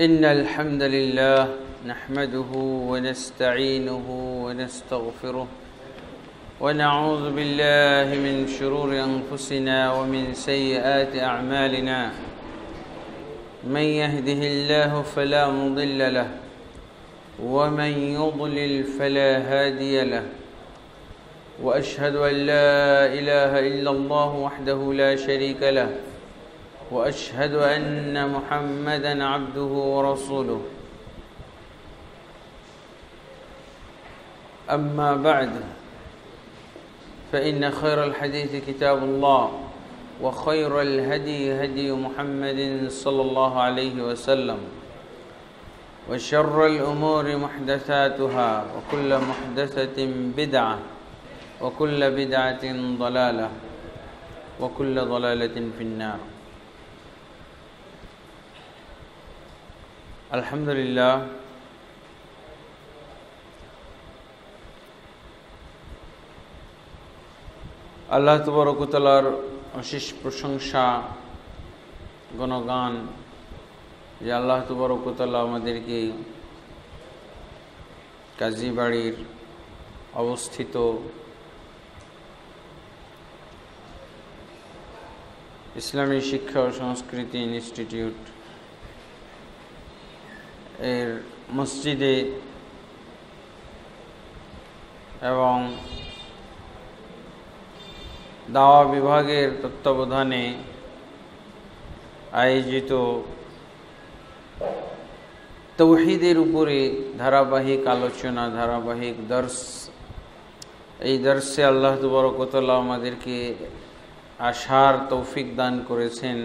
إن الحمد لله نحمده ونستعينه ونستغفره ونعوذ بالله من شرور أنفسنا ومن سيئات أعمالنا من يهده الله فلا مضل له ومن يضلل فلا هادي له وأشهد أن لا إله إلا الله وحده لا شريك له وأشهد أن محمدًا عبده ورسوله أما بعد فإن خير الحديث كتاب الله وخير الهدي هدي محمد صلى الله عليه وسلم وشر الأمور محدثاتها وكل محدثة بدعة وكل بدعة ضلالة وكل ضلالة في النار আলহামদুলিল্লাহ আল্লাহ তাবারক ওয়া তাআলার অশেষ প্রশংসা গুণগান যে আল্লাহ তাবারক ওয়া তাআলা আমাদেরকে কাজীবাড়ির অবস্থিত ইসলামী শিক্ষা ও সংস্কৃতি ইনস্টিটিউট এর মসজিদে এবং দাওয়া বিভাগের তত্ত্বাবধানে আয়োজিত তাওহীদের উপরে ধারাবাহিক আলোচনা, ধারাবাহিক দর্স, এই দর্সে আল্লাহ তাবারক ওয়া তাআলা আমাদেরকে আসার তৌফিক দান করেছেন।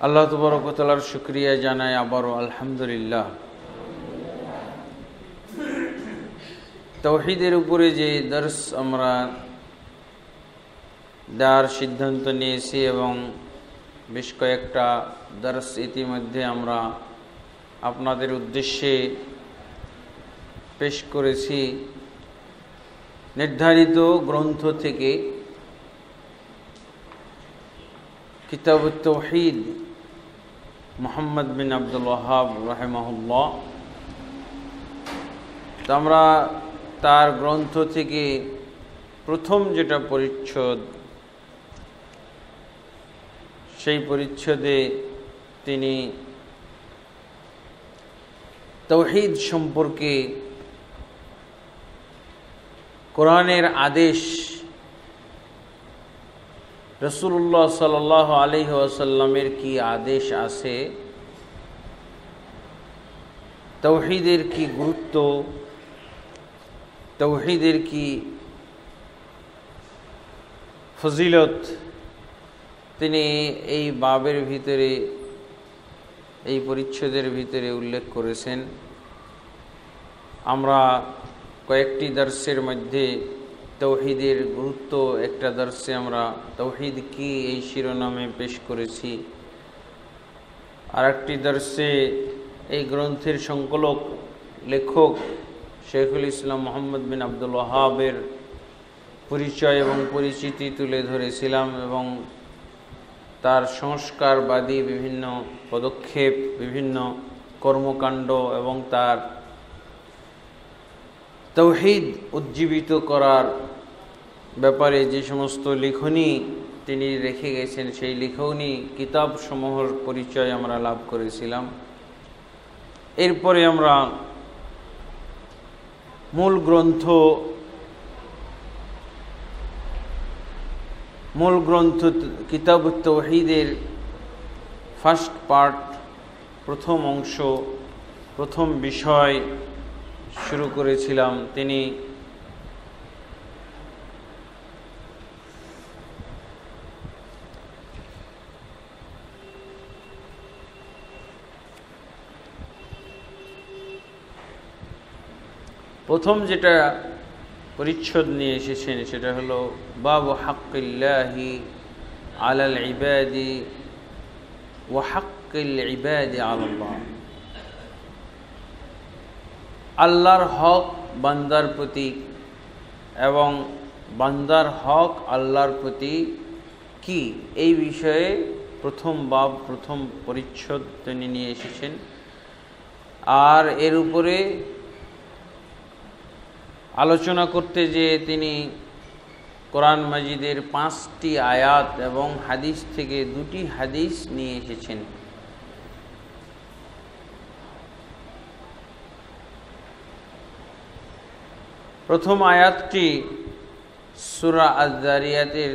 আল্লাহ তাবারক ওয়া তাআলার শুকরিয়া জানাই আবারও আলহামদুলিল্লাহ। তাওহীদের উপরে যে দর্স আমরা দেওয়ার সিদ্ধান্ত নিয়েছি এবং বেশ কয়েকটা দর্স ইতিমধ্যে আমরা আপনাদের উদ্দেশ্যে পেশ করেছি নির্ধারিত গ্রন্থ থেকে, কিতাবুত তাওহীদ মুহাম্মদ বিন আব্দুল ওয়াহাব রাহিমাহুল্লাহ। তো আমরা তার গ্রন্থ থেকে প্রথম যেটা পরিচ্ছদ, সেই পরিচ্ছদে তিনি তাওহীদ সম্পর্কে কোরআনের আদেশ, রাসূলুল্লাহ সাল্লাল্লাহু আলাইহি ওয়াসাল্লামের কি আদেশ আছে, তাওহীদের কি গুরুত্ব, তাওহীদের কি ফজিলত, তিনি এই বাবের ভিতরে, এই পরিচ্ছদের ভিতরে উল্লেখ করেছেন। আমরা কয়েকটি দর্সের মধ্যে তাওহীদের গুরুত্ব, একটা দর্সে আমরা তাওহীদ কি এই শিরোনামে পেশ করেছি, আর একটি দর্সে এই গ্রন্থের সংকলক, লেখক শেখুল ইসলাম মুহাম্মদ বিন আব্দুল ওয়াহাবের পরিচয় এবং পরিচিতি তুলে ধরেছিলাম এবং তার সংস্কারবাদী বিভিন্ন পদক্ষেপ, বিভিন্ন কর্মকাণ্ড এবং তার তাওহীদ উজ্জীবিত করার ব্যাপারে যে সমস্ত লিখনী তিনি রেখে গেছেন, সেই লিখনী কিতাবসমূহের পরিচয় আমরা লাভ করেছিলাম। এরপরে আমরা মূল গ্রন্থ কিতাবুত তাওহীদের ফার্স্ট পার্ট, প্রথম অংশ, প্রথম বিষয় শুরু করেছিলাম। তিনি প্রথম যেটা পরিচ্ছদ নিয়ে এসেছেন সেটা হলো বাবু হাক্কিল্লাহি আলাল ইবাদি ওয়া হাক্কিল ইবাদি আলাল্লাহ। আল্লাহর হক বান্দার প্রতি এবং বান্দার হক আল্লাহর প্রতি কি, এই বিষয়ে প্রথম বাব, প্রথম পরিচ্ছদ তিনি নিয়ে এসেছেন। আর এর উপরে আলোচনা করতে যে তিনি কোরআন মাজিদের 5টি আয়াত এবং হাদিস থেকে 2টি হাদিস নিয়ে এসেছেন। প্রথম আয়াতটি সূরা আয-যারিয়াতের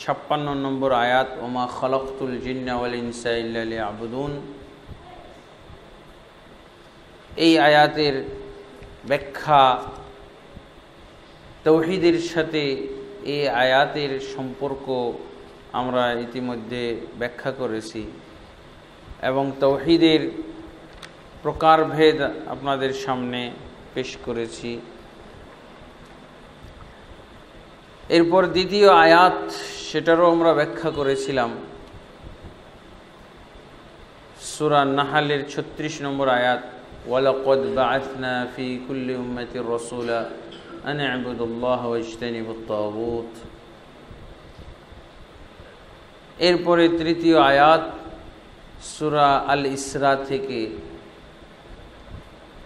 56 নম্বর আয়াত, ওমা খালাকতুল জিন্না ওয়াল ইনসা ইল্লা লিয়াবুদুন। এই আয়াতের ব্যাখ্যা, তাওহীদের সাথে এই আয়াতের সম্পর্ক আমরা ইতিমধ্যে ব্যাখ্যা করেছি এবং তাওহীদের প্রকারভেদ আপনাদের সামনে পেশ করেছি। এরপর দ্বিতীয় আয়াত, সেটারও আমরা ব্যাখ্যা করেছিলাম। সূরা নাহলের 36 নম্বর আয়াত, ওয়ালাকাদ বাআসনা ফি কুল্লি উম্মাতির রাসূলা আন ইবুদুল্লাহ ওয়াজতানিবুত তাগুত। এরপরে তৃতীয় আয়াত সূরা আল ইসরা থেকে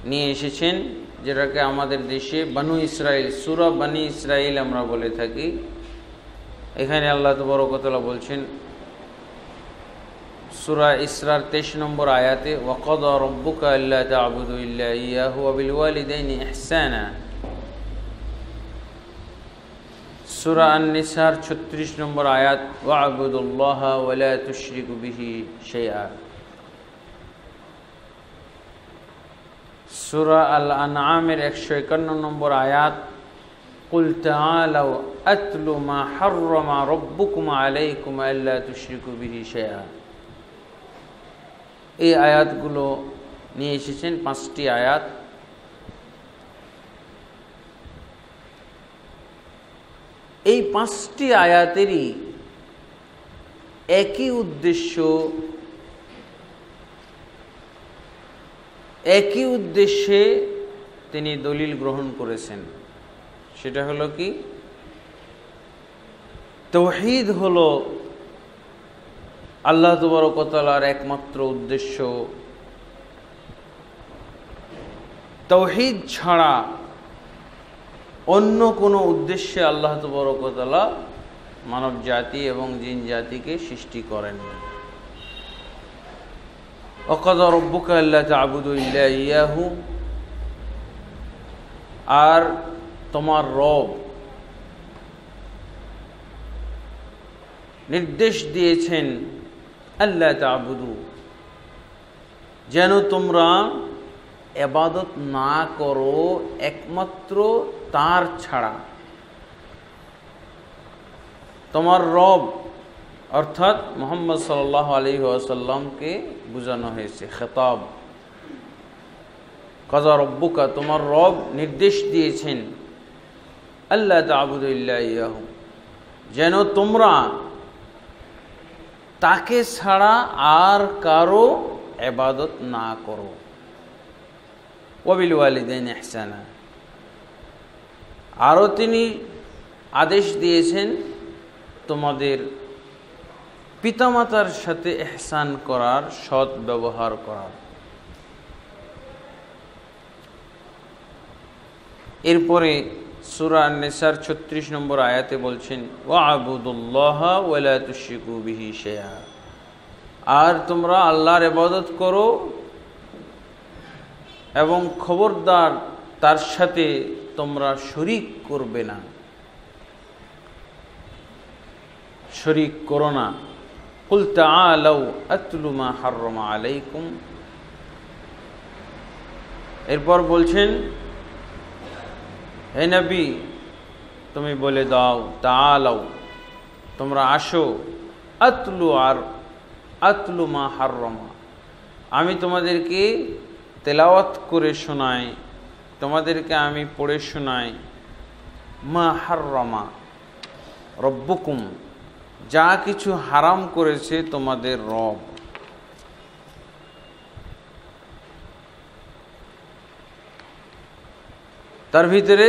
নিয়ে এসেছেন, যেটাকে আমাদের দেশে বনু ইসরাইল, সূরা বনি ইসরাইল আমরা বলে থাকি। এখানে আল্লাহ তাবারক ওয়া তাআলা বলছেন সূরা ইসরার 23 নম্বর আয়াতে, ওয়াকাদা রাব্বুকা আল্লা তা'বুদু ইল্লা ইয়াহু ওয়া বিল ওয়ালিদাইনি ইহসানা। সূরা আন-নিসার 36 নম্বর আয়াত, ওয়া'বুদুল্লাহা ওয়া লা তুশরিকু বিহি শাইআ। সূরা আল-আনআমের 151 নম্বর আয়াত, কুল তাআলাউ আতলু মা হাররামা রাব্বুকুম আলাইকুম আল্লা তুশরিকু বিহি শাইআ। এই আয়াতগুলো নিয়ে এসেছেন, 5টি আয়াত। এই 5টি আয়াতেরই একই উদ্দেশ্য, একই উদ্দেশ্যে তিনি দলিল গ্রহণ করেছেন। সেটা হলো কি, তাওহীদ হলো আল্লাহ তাবারক ওয়া তাআলার একমাত্র উদ্দেশ্য। তাওহীদ ছাড়া অন্য কোনো উদ্দেশ্যে আল্লাহ তাবারক ওয়া তাআলা মানব জাতি এবং জিন জাতিকে সৃষ্টি করেননি। ওয়াকাদা রাব্বুকা আল্লা তা'বুদু ইল্লা ইয়াহু, আর তোমার রব নির্দেশ দিয়েছেন আল্লা তা'বুদু, যেন তোমরা ইবাদত না করো একমাত্র তার ছাড়া। তোমার রব অর্থাৎ মুহাম্মদ সাল্লাল্লাহু আলাইহি ওয়াসাল্লামকে বোঝানো হয়েছে খেতাব। কাযা রাব্বুকা, তোমার রব নির্দেশ দিয়েছেন আল্লা তা'বুদু ইল্লা ইয়াহু, যেন তোমরা তাকে ছাড়া আর কারো ইবাদত না করো। ওয়া বিল ওয়ালিদাইনি ইহসানা, আরও তিনি আদেশ দিয়েছেন তোমাদের পিতামাতার সাথে ইহসান করার, সৎ ব্যবহার করার। এরপরে সূরা আন-নিসার 36 নম্বর আয়াতে বলছেন, ওয়া'বুদুল্লাহা ওয়া লা তুশরিকু বিহি শাইআ, আর তোমরা আল্লাহর ইবাদত করো এবং খবরদার তার সাথে তোমরা শরীক করবে না, শরীক করো না। কুল তাআলাউ আতলু মা হাররামা আলাইকুম। এরপর বলছেন, হে নবী তুমি বলে দাও, তাআলাউ তোমরা আসো, আতলু আর আতলু মা হাররামা, আমি তোমাদেরকে তেলাওয়াত করে শোনাই, তোমাদেরকে আমি পড়ে শোনাই, মা হাররামা রব্বুকুম, যা কিছু হারাম করেছে তোমাদের রব। তার ভিতরে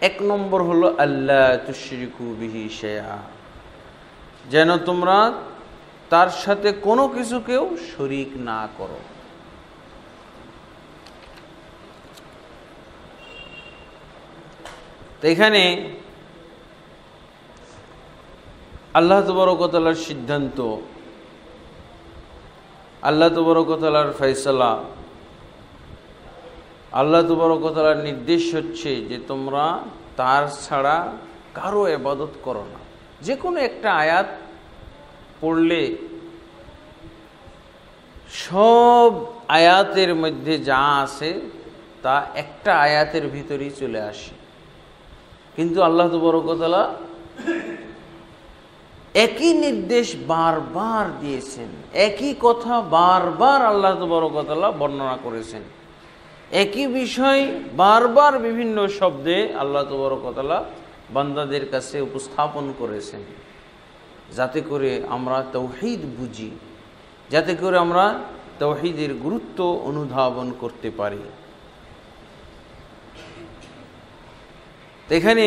1 নম্বর হলো আল্লা তুশরিকু বিহি শাইআ, যেন তোমরা তার সাথে কোনো কিছুকেও শরীক না করো। তো এখানে আল্লাহ তাবারক ওয়া তাআলার সিদ্ধান্ত, আল্লাহ তাবারক ওয়া তাআলার ফয়সালা, আল্লাহ তাবারক ওয়া তাআলার নির্দেশ হচ্ছে যে তোমরা তার ছাড়া কারো ইবাদত করো না। যে কোনো একটা আয়াত পড়লে সব আয়াতের মধ্যে যা আছে তা একটা আয়াতের ভিতরেই চলে আসে, কিন্তু আল্লাহ তাবারক ওয়া তাআলা একই নির্দেশ বারবার দিয়েছেন, একই কথা বারবার আল্লাহ তাবারক ওয়া তাআলা বর্ণনা করেছেন, একই বিষয় বারবার বিভিন্ন শব্দে আল্লাহ তাবারক ওয়া তাআলা বান্দাদের কাছে উপস্থাপন করেছেন, যাতে করে আমরা তাওহীদ বুঝি, যাতে করে আমরা তাওহীদের গুরুত্ব অনুধাবন করতে পারি। এখানে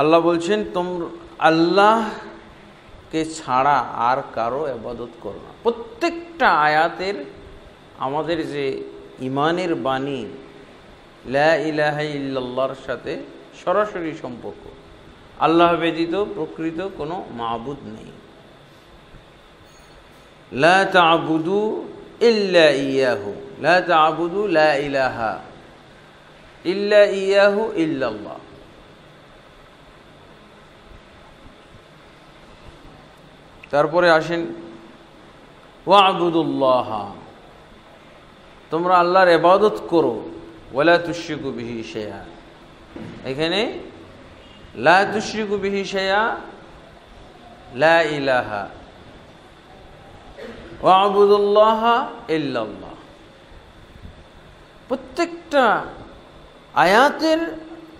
আল্লাহ বলছেন তোমরা আল্লাহকে ছাড়া আর কারো ইবাদত করো না। প্রত্যেকটা আয়াতের আমাদের যে ঈমানের বাণী লা ইলাহা ইল্লাল্লাহর সাথে সরাসরি সম্পর্ক। আল্লাহ ব্যতীত প্রকৃত কোনো মাবুদ নেই। লা তা'বুদু ইল্লা ইয়াহু, লা তা'বুদু লা ইলাহা ইল্লা ইয়াহু ইল্লাল্লাহ। তারপরে আসেন ওয়া'বুদুল্লাহ, তোমরা আল্লাহর ইবাদত করো, ওয়ালা তুশরিকু বিহি শাইআ। এখানে লা তুশরিকু বিহি শাইআ, লা ইলাহা, ওয়া'বুদুল্লাহ ইল্লাল্লাহ। প্রত্যেকটা আয়াতের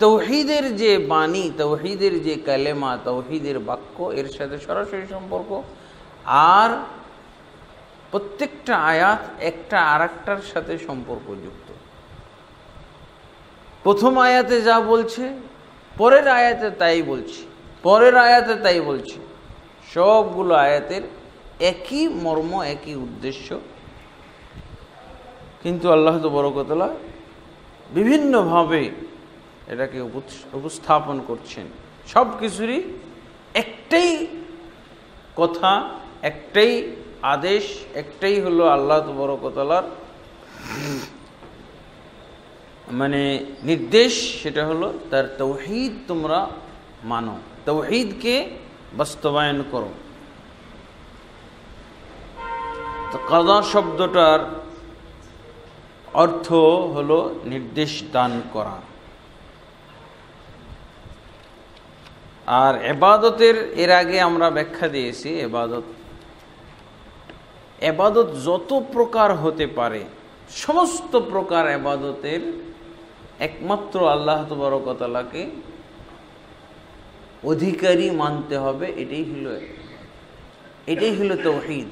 তাওহীদের যে বাণী, তাওহীদের যে কালেমা, তাওহীদের বাক্য, এর সাথে সরাসরি সম্পর্ক। আর প্রত্যেকটা আয়াত একটা আরেকটার সাথে সম্পর্কযুক্ত। প্রথম আয়াতে যা বলছে পরের আয়াতে তাই বলছে, পরের আয়াতে তাই বলছে। সবগুলো আয়াতের একই মর্ম, একই উদ্দেশ্য, কিন্তু আল্লাহ তাবারক ওয়া তাআলা বিভিন্নভাবে এটাকে উপস্থাপন করছেন। সব কিছুরই একটাই কথা, একটাই আদেশ, একটাই হলো আল্লাহ তাবারক ওয়া তাআলার মানে নির্দেশ, সেটা হলো তার তাওহীদ তোমরা মানো, তাওহীদকে বাস্তবায়ন করো। তো কাযা শব্দটার অর্থ হলো নির্দেশ দান করা। আর ইবাদতের এর আগে আমরা ব্যাখ্যা দিয়েছি, ইবাদত যত প্রকার হতে পারে সমস্ত প্রকার ইবাদতের একমাত্র আল্লাহ তাবারক ওয়া তাআলাকে অধিকারী মানতে হবে। এটাই হলো তাওহীদ।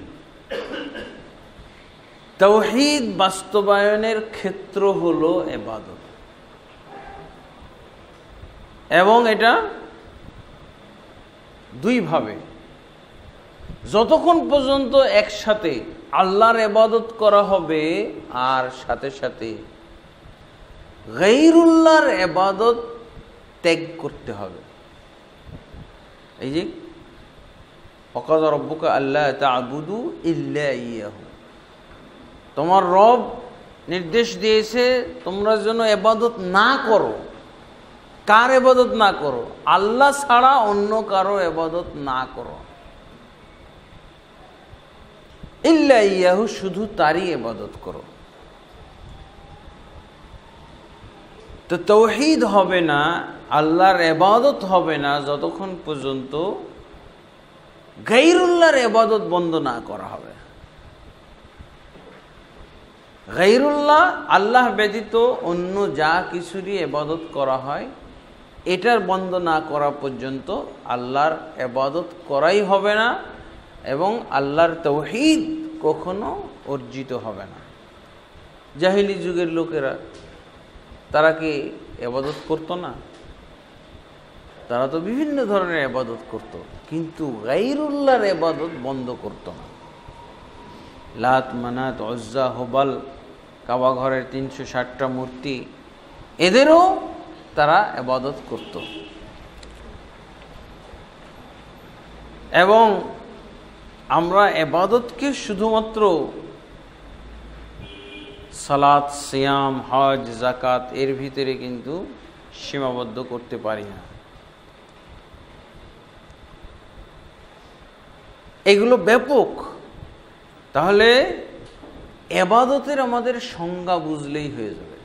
তাওহীদ বাস্তবায়নের ক্ষেত্র হলো ইবাদত, এবং এটা দুইভাবে। যতক্ষণ পর্যন্ত একসাথে আল্লাহর ইবাদত করা হবে আর সাথে সাথে গায়রুল্লাহর ইবাদত ত্যাগ করতে হবে। এই যে ওয়াকাযা রাব্বুকা আল্লা তা'বুদু ইল্লা ইয়াহু, তোমার রব নির্দেশ দিয়েছে তোমরা যেন ইবাদত না করো। কার ইবাদত না করো? আল্লাহ ছাড়া অন্য কারো ইবাদত না করো। ইল্লা ইয়াহু, শুধু তারই ইবাদত করো। তো তাওহীদ হবে না, আল্লাহর ইবাদত হবে না যতক্ষণ পর্যন্ত গায়রুল্লাহর ইবাদত বন্ধ না করা হবে। গায়রুল্লাহ, আল্লাহ ব্যতীত অন্য যা কিছুরই ইবাদত করা হয়, এটার বন্ধ না করা পর্যন্ত আল্লাহর ইবাদত করাই হবে না, এবং আল্লাহর তাওহীদ কখনো অর্জিত হবে না। জাহিলি যুগের লোকেরা তারা কি ইবাদত করতো না? তারা তো বিভিন্ন ধরনের ইবাদত করত, কিন্তু গায়রুল্লাহর ইবাদত বন্ধ করত না। লাত, মানাত, উজ্জা, হুবাল, কাবা ঘরের 360টা মূর্তি, এদেরও তারা ইবাদত করত। এবং আমরা ইবাদতকে শুধুমাত্র সালাত, সিয়াম, হজ, যাকাত এর ভিতরে কিন্তু সীমাবদ্ধ করতে পারি না। এগুলো ব্যাপক। তাহলে ইবাদতের আমাদের সংজ্ঞা বুঝলেই হয়ে যাবে।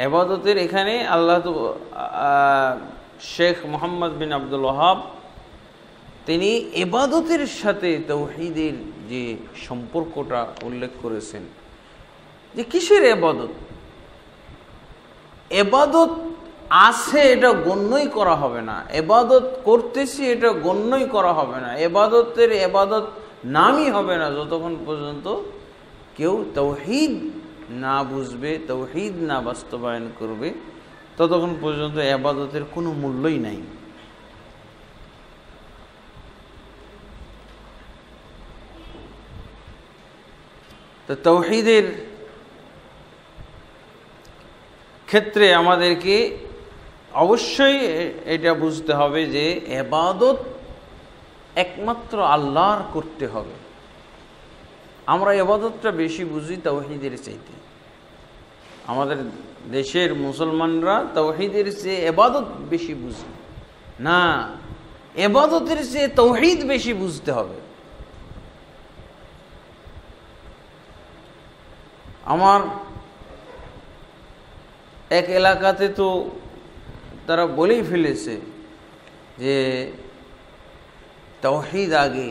ইবাদতের এখানে শেখ মোহাম্মদ বিন আব্দুল ওয়াহাব তিনি ইবাদতের সাথে তাওহীদের যে সম্পর্কটা উল্লেখ করেছেন, যে কিসের ইবাদত? ইবাদত আছে এটা গণ্যই করা হবে না, ইবাদত করতেছি এটা গণ্যই করা হবে না, ইবাদতের ইবাদত নামই হবে না যতক্ষণ পর্যন্ত কেউ তাওহীদ না বুঝবে, তাওহীদ না বাস্তবায়ন করবে, ততক্ষণ পর্যন্ত ইবাদতের কোনো মূল্যই নাই। তো তাওহীদের ক্ষেত্রে আমাদেরকে অবশ্যই এটা বুঝতে হবে যে ইবাদত একমাত্র আল্লাহর করতে হবে। আমরা ইবাদতটা বেশি বুঝি তাওহীদের চাইতে। আমাদের দেশের মুসলমানরা তাওহীদের চেয়ে ইবাদত বেশি বুঝে না, ইবাদতের চেয়ে তাওহীদ বেশি বুঝতে হবে। আমার এক এলাকাতে তো তারা বলেই ফেলেছে যে তাওহীদ আগে,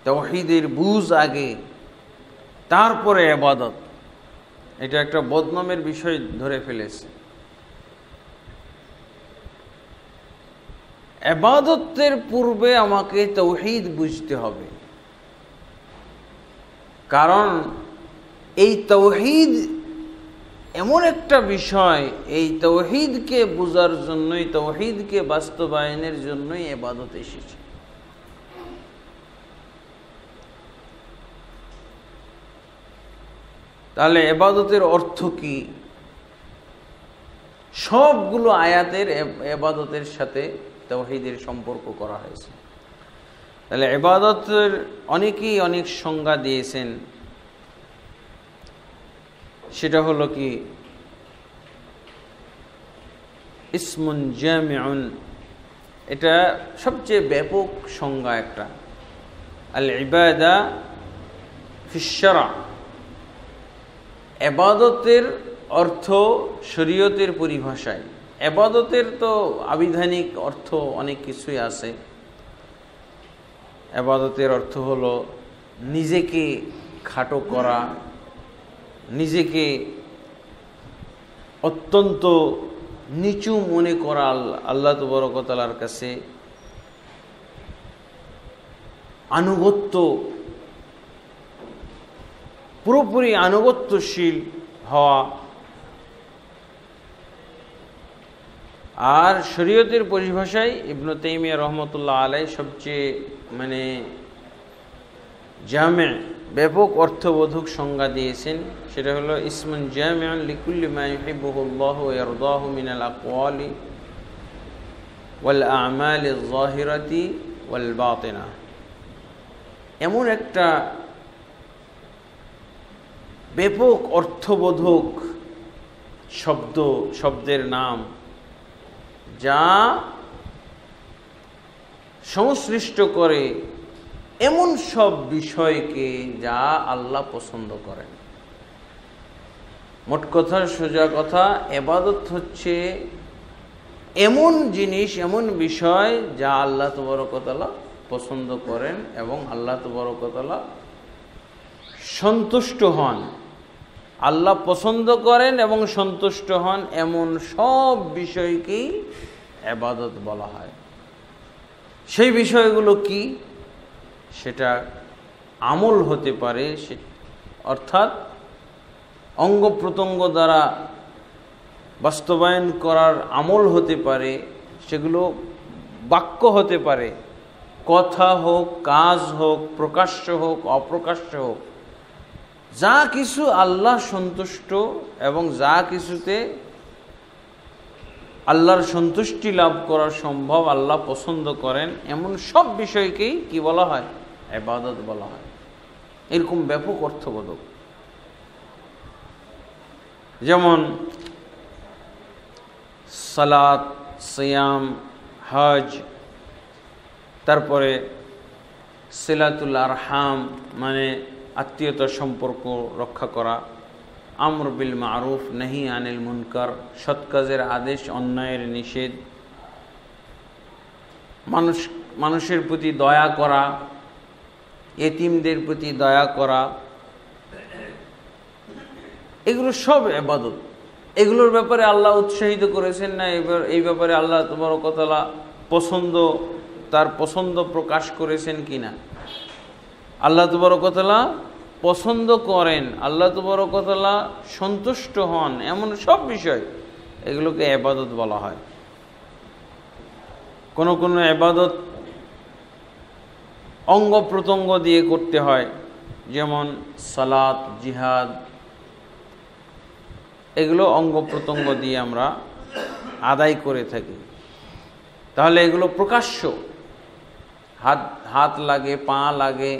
তাওহীদের বুঝ আগে, তারপরে ইবাদত। এটা একটা বদনামের বিষয় ধরে ফেলেছে। ইবাদতের পূর্বে আমাকে তাওহীদ বুঝতে হবে, কারণ এই তাওহীদ এমন একটা বিষয়, এই তাওহীদকে বোঝার জন্যই, তাওহীদকে বাস্তবায়নের জন্যই ইবাদত এসেছে। তাহলে ইবাদতের অর্থ কি? সবগুলো আয়াতের ইবাদতের সাথে তাওহীদের সম্পর্ক করা হয়েছে। তাহলে ইবাদতের অনেকেই অনেক সংজ্ঞা দিয়েছেন। সেটা হলো কি, ইসমুন জামিউন, এটা সবচেয়ে ব্যাপক সংজ্ঞা একটা। আল ইবাদা ফিশ শারআ, ইবাদতের অর্থ শরীয়তের পরিভাষায়। ইবাদতের তো আবিধানিক অর্থ অনেক কিছুই আছে। ইবাদতের অর্থ হলো নিজেকে খাটো করা, নিজেকে অত্যন্ত নিচু মনে করা আল্লাহ তাবারক ওয়া তাআলার কাছে, আনুগত্য, পুরোপুরি আনুগত্যশীল হওয়া। আর শরীয়তের পরিভাষায় ইবনে তাইমিয়া রাহমাতুল্লাহ আলাইহি সবচেয়ে জামে, ব্যাপক অর্থবোধক সংজ্ঞা দিয়েছেন। সেটা হলো ইসমুন জামিউন লিকুল্লি মা ইউহিব্বুহুল্লাহু ওয়া ইয়ারদাহু মিনাল আকওয়ালি ওয়াল আমালিয যাহিরাতি ওয়াল বাতিনা। এমন একটা ব্যাপক অর্থবোধক শব্দের নাম, যা সংশ্লিষ্ট করে এমন সব বিষয়কে যা আল্লাহ পছন্দ করেন। মোট কথা, সোজা কথা, ইবাদত হচ্ছে এমন জিনিস, এমন বিষয় যা আল্লাহ তাবারক ওয়া তাআলা পছন্দ করেন এবং আল্লাহ তাবারক ওয়া তাআলা সন্তুষ্ট হন। আল্লাহ পছন্দ করেন এবং সন্তুষ্ট হন এমন সব বিষয়কেই ইবাদত বলা হয়। সেই বিষয়গুলো কি? সেটা আমল হতে পারে, অর্থাৎ অঙ্গ প্রত্যঙ্গ দ্বারা বাস্তবায়ন করার আমল হতে পারে, সেগুলো বাক্য হতে পারে, কথা হোক, কাজ হোক, প্রকাশ্য হোক, অপ্রকাশ্য হোক, যা কিছু আল্লাহ সন্তুষ্ট এবং যা কিছুতে আল্লাহর সন্তুষ্টি লাভ করা সম্ভব, আল্লাহ পছন্দ করেন, এমন সব বিষয়কেই কি বলা হয়? ইবাদত বলা হয়। এরকম ব্যাপক অর্থবোধক। যেমন সালাত, সিয়াম, হজ, তারপরে সিলাতুল আরহাম মানে আত্মীয়তার সম্পর্ক রক্ষা করা, আমর বিল মারুফ নাহি আনিল মুনকার, সৎ কাজের আদেশ, অন্যায়ের নিষেধ, মানুষের প্রতি দয়া করা, এতিমদের প্রতি দয়া করা, এগুলো সব ইবাদত। এগুলোর ব্যাপারে আল্লাহ উৎসাহিত করেছেন না? এই ব্যাপারে আল্লাহ তাবারক ওয়া তাআলা তার পছন্দ প্রকাশ করেছেন কিনা? আল্লাহ তাবারক ওয়া তাআলা পছন্দ করেন, আল্লাহ তাবারক ওয়া তাআলা সন্তুষ্ট হন এমন সব বিষয়, এগুলোকে ইবাদত বলা হয়। কোন কোন ইবাদত অঙ্গ প্রত্যঙ্গ দিয়ে করতে হয়, যেমন সালাত, জিহাদ, এগুলো অঙ্গ প্রত্যঙ্গ দিয়ে আমরা আদায় করে থাকি। তাহলে এগুলো প্রকাশ্য, হাত লাগে, পা লাগে,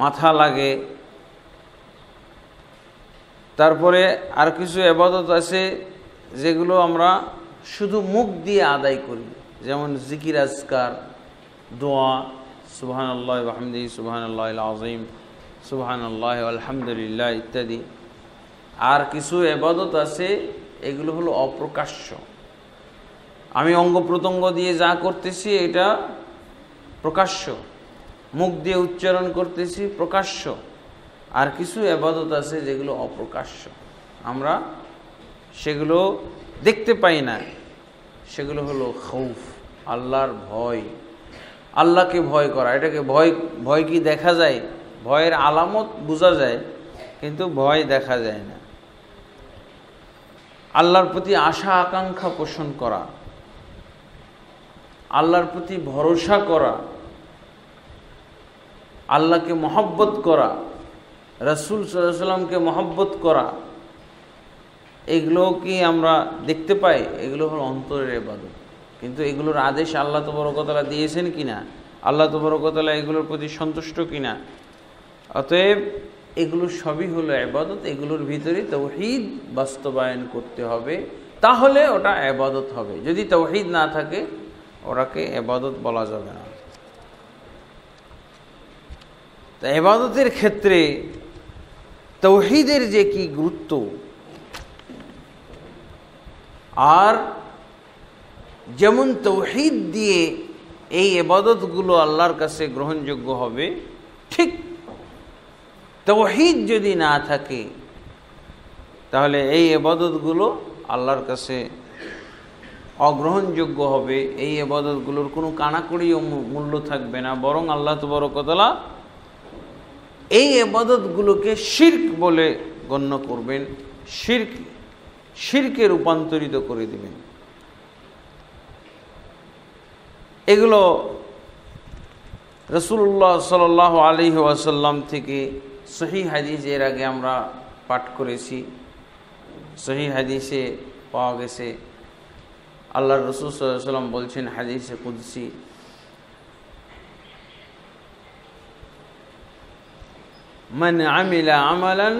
মাথা লাগে। তারপরে আর কিছু ইবাদত আছে যেগুলো আমরা শুধু মুখ দিয়ে আদায় করি, যেমন জিকির, আজকার, দোয়া, সুবহানাল্লাহ ওয়া বিহামদিহি সুবহানাল্লাহিল আযীম, সুবহানাল্লাহ আলহামদুলিল্লাহ ইত্যাদি। আর কিছু ইবাদত আছে এগুলো হলো অপ্রকাশ্য, আমি অঙ্গ প্রত্যঙ্গ দিয়ে যা করতেছি এটা প্রকাশ্য, মুখ দিয়ে উচ্চারণ করতেছি প্রকাশ্য। আর কিছু ইবাদত আছে যেগুলো অপ্রকাশ্য, আমরা সেগুলো দেখতে পাই না, সেগুলো হলো খৌফ, আল্লাহর ভয়, আল্লাহকে ভয় করা। এটাকে ভয় কি দেখা যায়? ভয়ের আলামত বোঝা যায়, কিন্তু ভয় দেখা যায় না। আল্লাহর প্রতি আশা আকাঙ্ক্ষা পোষণ করা, আল্লাহর প্রতি ভরসা করা, আল্লাহকে মহব্বত করা, রাসূল সাল্লাল্লাহু আলাইহি সাল্লামকে মহব্বত করা, এগুলো কি আমরা দেখতে পাই? এগুলো হলো অন্তরের ইবাদত। কিন্তু এগুলোর আদেশ আল্লাহ তাবারক ওয়া তাআলা দিয়েছেন কিনা, আল্লাহ তাবারক ওয়া তাআলা এগুলোর প্রতি সন্তুষ্ট কিনা। অতএব এগুলো সবই হলো ইবাদত। এগুলোর ভিতরে তাওহীদ বাস্তবায়ন করতে হবে, তাহলে ওটা ইবাদত হবে। যদি তাওহীদ না থাকে ওটাকে ইবাদত বলা যাবে না। তা ইবাদতের ক্ষেত্রে তাওহীদের যে কি গুরুত্ব, আর যেমন তাওহীদ দিয়ে এই ইবাদতগুলো আল্লাহর কাছে গ্রহণযোগ্য হবে, ঠিক তাওহীদ যদি না থাকে তাহলে এই ইবাদতগুলো আল্লাহর কাছে অগ্রহণযোগ্য হবে। এই ইবাদতগুলোর কোনো কানাকড়িও মূল্য থাকবে না, বরং আল্লাহ তাবারক ওয়া তাআলা এই ইবাদতগুলোকে শিরক বলে গণ্য করবেন, শিরকে রূপান্তরিত করে দিবেন। এগুলো রাসূলুল্লাহ সাল্লাল্লাহু আলাইহি ওয়াসাল্লাম থেকে সহিহ হাদিস এর আগে আমরা পাঠ করেছি। সহিহ হাদিসে পাওয়া গেছে আল্লাহর রাসূল সাল্লাল্লাহু আলাইহি ওয়াসাল্লাম বলছেন হাদিসে কুদসি, মান আমিলা আমালান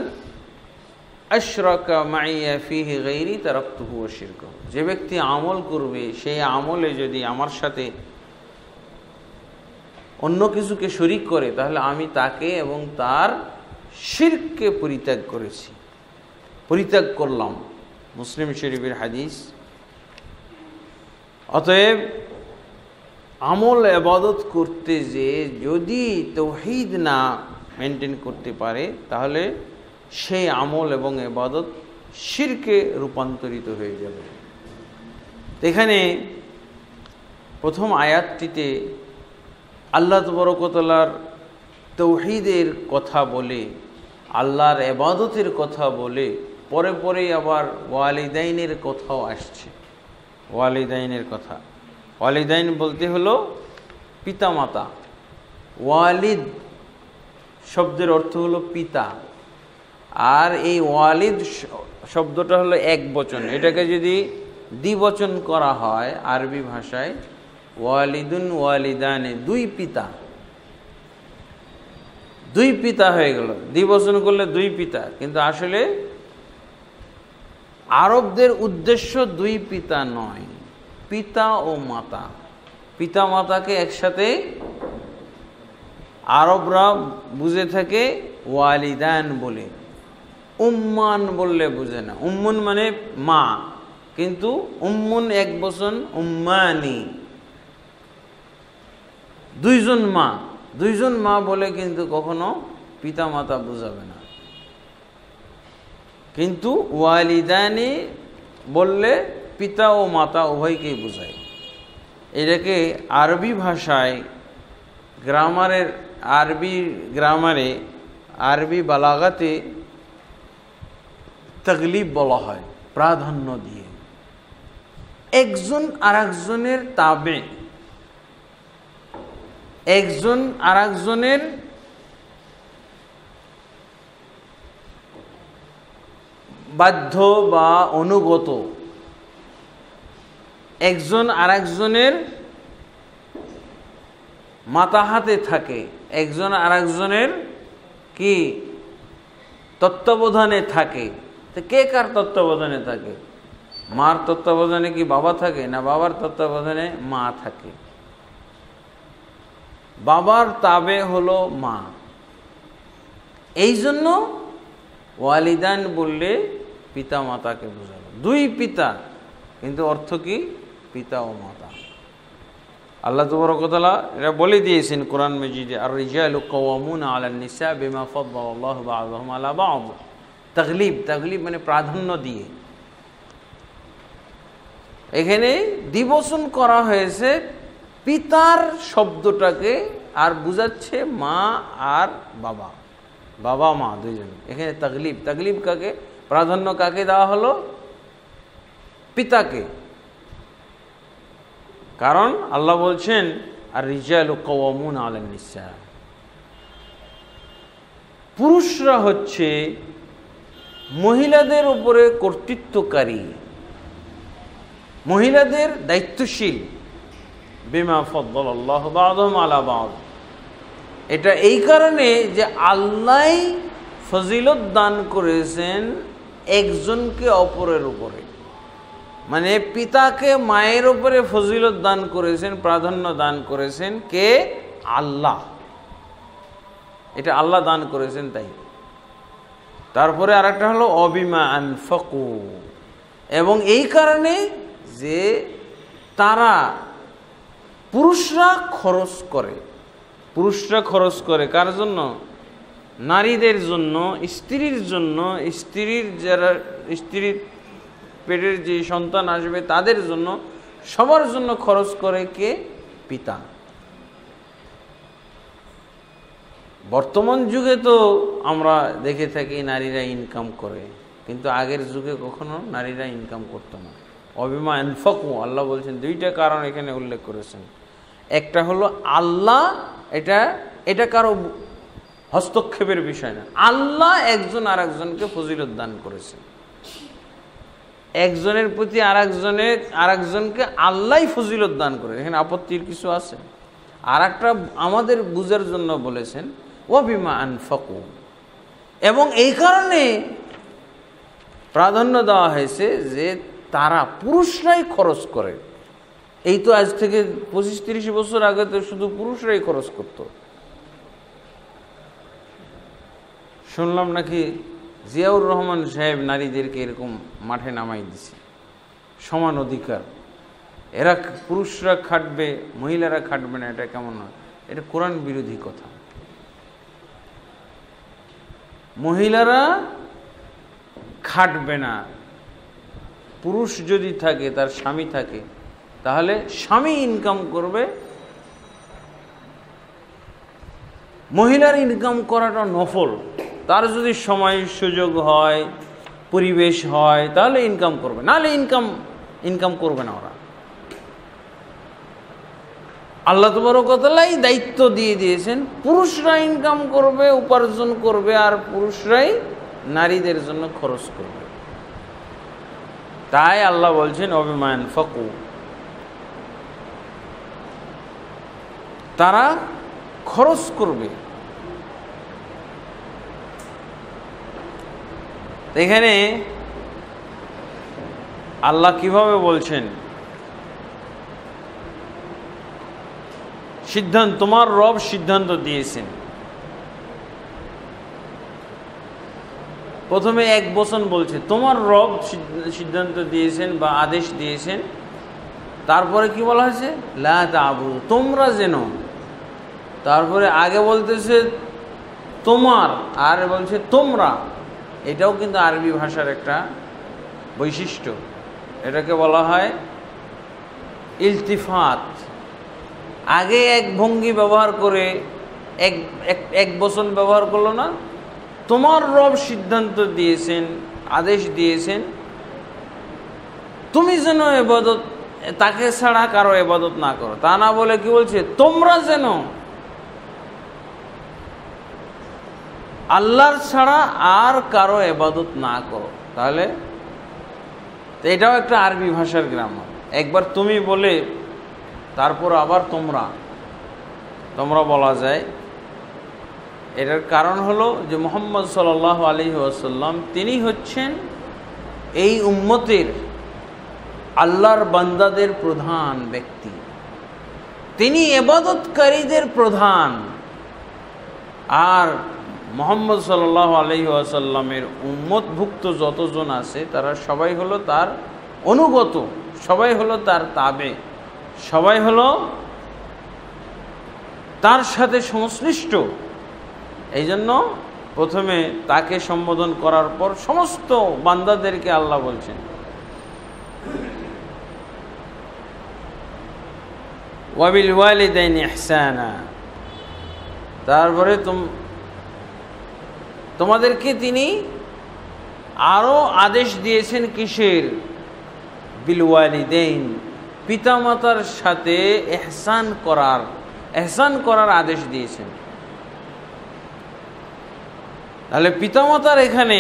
আশরাকা মাইয়া ফিহি গায়রি তারাকতুহু ওয়া শিরকাহু। যে ব্যক্তি আমল করবে সেই আমলে যদি আমার সাথে অন্য কিছুকে শরীক করে, তাহলে আমি তাকে এবং তার শিরককে পরিত্যাগ করলাম। মুসলিম শরীফের হাদিস। অতএব আমল ইবাদত করতে যে যদি তাওহীদ না মেনটেন করতে পারে, তাহলে সেই আমল এবং ইবাদত শিরকে রূপান্তরিত হয়ে যাবে। এখানে প্রথম আয়াতটিতে আল্লাহ তাবারক ওয়া তাআলার তাওহীদের কথা বলে, আল্লাহর ইবাদতের কথা বলে, পরে পরে আবার ওয়ালিদাইনের কথাও আসছে। ওয়ালিদাইনের কথা। ওয়ালিদাইন বলতে হলো পিতামাতা। ওয়ালিদ শব্দের অর্থ হলো পিতা, আর এই ওয়ালিদ শব্দটা হলো এক বচন। এটাকে যদি দ্বিবচন করা হয় আরবি ভাষায়, ওয়ালিদুন ওয়ালিদানে, দুই পিতা, দুই পিতা হয়ে গেল। দ্বিবচন করলে দুই পিতা, কিন্তু আসলে আরবদের উদ্দেশ্য দুই পিতা নয়, পিতা ও মাতা। পিতা মাতাকে একসাথে আরবরা বুঝে থাকে ওয়ালিদান বলে, উম্মান বললে বুঝে না। উম্মুন মানে মা, কিন্তু উম্মুন এক বচন, উম্মানি, দুইজন মা। দুইজন মা বলে কিন্তু কখনো পিতা মাতা বুঝাবে না। কিন্তু ওয়ালিদানি বললে পিতা ও মাতা উভয়কেই বোঝায়। এটাকে আরবি ভাষায় গ্রামারে আরবি বালাগাতে তাগলিব বলা হয়, প্রাধান্য দিয়ে। একজন আরেকজনের তাবে, একজন আরেকজনের বাধ্য বা অনুগত, একজন আরেকজনের মাতাহাতে থাকে, একজন আরেকজনের কি তত্ত্বাবধানে থাকে। তো কে কার তত্ত্বাবধানে থাকে? মার তত্ত্বাবধানে কি বাবা থাকে, না বাবার তত্ত্বাবধানে মা থাকে? বাবার তাবে হলো মা। এই জন্য ওয়ালিদান বললে পিতা মাতাকে বোঝালো, দুই পিতা, কিন্তু অর্থ কি? পিতা ও মাতা। আল্লাহ তাবারক ওয়া তাআলা এটা বলে দিয়েছেন কোরআন মাজিদে, আর রিজালু কাওয়ামুনা আলান নিসা বিমা ফাদ্দালাল্লাহু বা'দাহুম আলা বা'দ। তাগলিব, তাগলিব মানে প্রাধান্য দিয়ে। এখানে দ্বিবচন করা হয়েছে পিতার শব্দটাকে, আর বুঝাচ্ছে মা আর বাবা, বাবা মা দুইজন। এখানে তাগলিব, তাগলিব কাকে, প্রাধান্য কাকে দেওয়া হলো? পিতাকে। কারণ আল্লাহ বলছেন আর রিজালু কাওয়ামুনা আলান নিসা, পুরুষরা হচ্ছে মহিলাদের উপরে কর্তৃত্বকারী, মহিলাদের দায়িত্বশীল। বিমা ফাদ্দালাল্লাহু বা'দাহুম আলা বা'দ। এটা এই কারণে যে আল্লাহ ফজিলত দান করেছেন একজনকে অপরের উপরে, মানে পিতাকে মায়ের উপরে ফজিলত দান করেছেন, প্রাধান্য দান করেছেন কে? আল্লাহ। এটা আল্লাহ দান করেছেন। তাই তারপরে আরেকটা হলো অবিমা আনফাকু, এবং এই কারণে যে তারা পুরুষরা খরচ করে। পুরুষরা খরচ করে কার জন্য? নারীদের জন্য, স্ত্রীর জন্য, স্ত্রীর পেটের যে সন্তান আসবে তাদের জন্য, সবার জন্য খরচ করে কে? পিতা। বর্তমান যুগে তো আমরা দেখে থাকি নারীরা ইনকাম করে, কিন্তু আগের যুগে কখনো নারীরা ইনকাম করতো না। অবিমা আনফাকু, আল্লাহ বলছেন দুইটা কারণ এখানে উল্লেখ করেছেন। একটা হলো আল্লাহ, এটা কারো হস্তক্ষেপের বিষয় না। আল্লাহ একজন আরেকজনকে ফজিলত দান করেছেন, একজনের প্রতি আরেকজনকে আল্লাহ ফজিলত দান করে। এখানে আপত্তির কিছু আছে? আর একটা আমাদের বুঝার জন্য বলেছেন ওয়াবিমা আনফাকু, এবং এই কারণে প্রাধান্য দেওয়া হয়েছে যে তারা পুরুষরাই খরচ করে। এই তো আজ থেকে 25-30 বছর আগে তো শুধু পুরুষরাই খরচ করত। শুনলাম নাকি জিয়াউর রহমান সাহেব নারীদেরকে এরকম মাঠে নামাই দিছে, সমান অধিকার, এরা পুরুষরা খাটবে মহিলারা খাটবে না। এটা কেমন হয়? এটা কোরআন বিরোধী কথা। মহিলারা খাটবে না, পুরুষ যদি থাকে, তার স্বামী থাকে, তাহলে স্বামী ইনকাম করবে। মহিলার ইনকাম করাটা নফল, তার যদি সময় সুযোগ হয়, পরিবেশ হয়, তাহলে ইনকাম করবে, নাহলে ইনকাম করবে না ওরা। আল্লাহ তাবারক ওয়া তাআলাই দায়িত্ব দিয়ে দিয়েছেন, পুরুষরা ইনকাম করবে, উপার্জন করবে, আর পুরুষরাই নারীদের জন্য খরচ করবে। তাই আল্লাহ বলছেন অবিমা আনফাকু, তারা খরচ করবে। এখানে আল্লাহ কিভাবে বলছেন, তোমার রব সিদ্ধান্ত দিয়েছেন। প্রথমে এক বচন বলছে, তোমার রব সিদ্ধান্ত দিয়েছেন বা আদেশ দিয়েছেন। তারপরে কি বলা হয়েছে, লা তা'বুদু, তোমরা যেন। তারপরে আগে বলতেছে তোমার, আর বলছে তোমরা। এটাও কিন্তু আরবি ভাষার একটা বৈশিষ্ট্য। এটাকে বলা হয় ইলতিফাত। আগে এক ভঙ্গি ব্যবহার করে এক বচন ব্যবহার করলো না, তোমার রব সিদ্ধান্ত দিয়েছেন, আদেশ দিয়েছেন, তুমি যেন ইবাদত, তাকে ছাড়া কারো ইবাদত না করো। তা না বলে কি বলছে, তোমরা যেন আল্লাহর ছাড়া আর কারো ইবাদত না করো। তাহলে এটাও একটা আরবি ভাষার গ্রামার। একবার তুমি বলে তারপর আবার তোমরা বলা যায়। এটার কারণ হলো যে মুহাম্মদ সাল্লাল্লাহু আলাইহি ওয়াসাল্লাম তিনি হচ্ছেন এই উম্মতের আল্লাহর বান্দাদের প্রধান ব্যক্তি, তিনি ইবাদতকারীদের প্রধান। আর মুহাম্মদ সাল্লাল্লাহু আলাইহি ওয়াসাল্লামের উম্মতভুক্ত যতজন আছে তারা সবাই হলো তার অনুগত, সবাই হলো তার তাবে, সবাই হলো তার সাথে সংশ্লিষ্ট। এই জন্য প্রথমে তাকে সম্বোধন করার পর সমস্ত বান্দাদেরকে আল্লাহ বলছেন ওয়াবিল ওয়ালিদাইনি ইহসানা। তারপরে তোমাদেরকে তিনি আরো আদেশ দিয়েছেন কিসের, বিল ওয়ালিদাইন, পিতামাতার সাথে ইহসান করার আদেশ দিয়েছেন। তাহলে পিতামাতার এখানে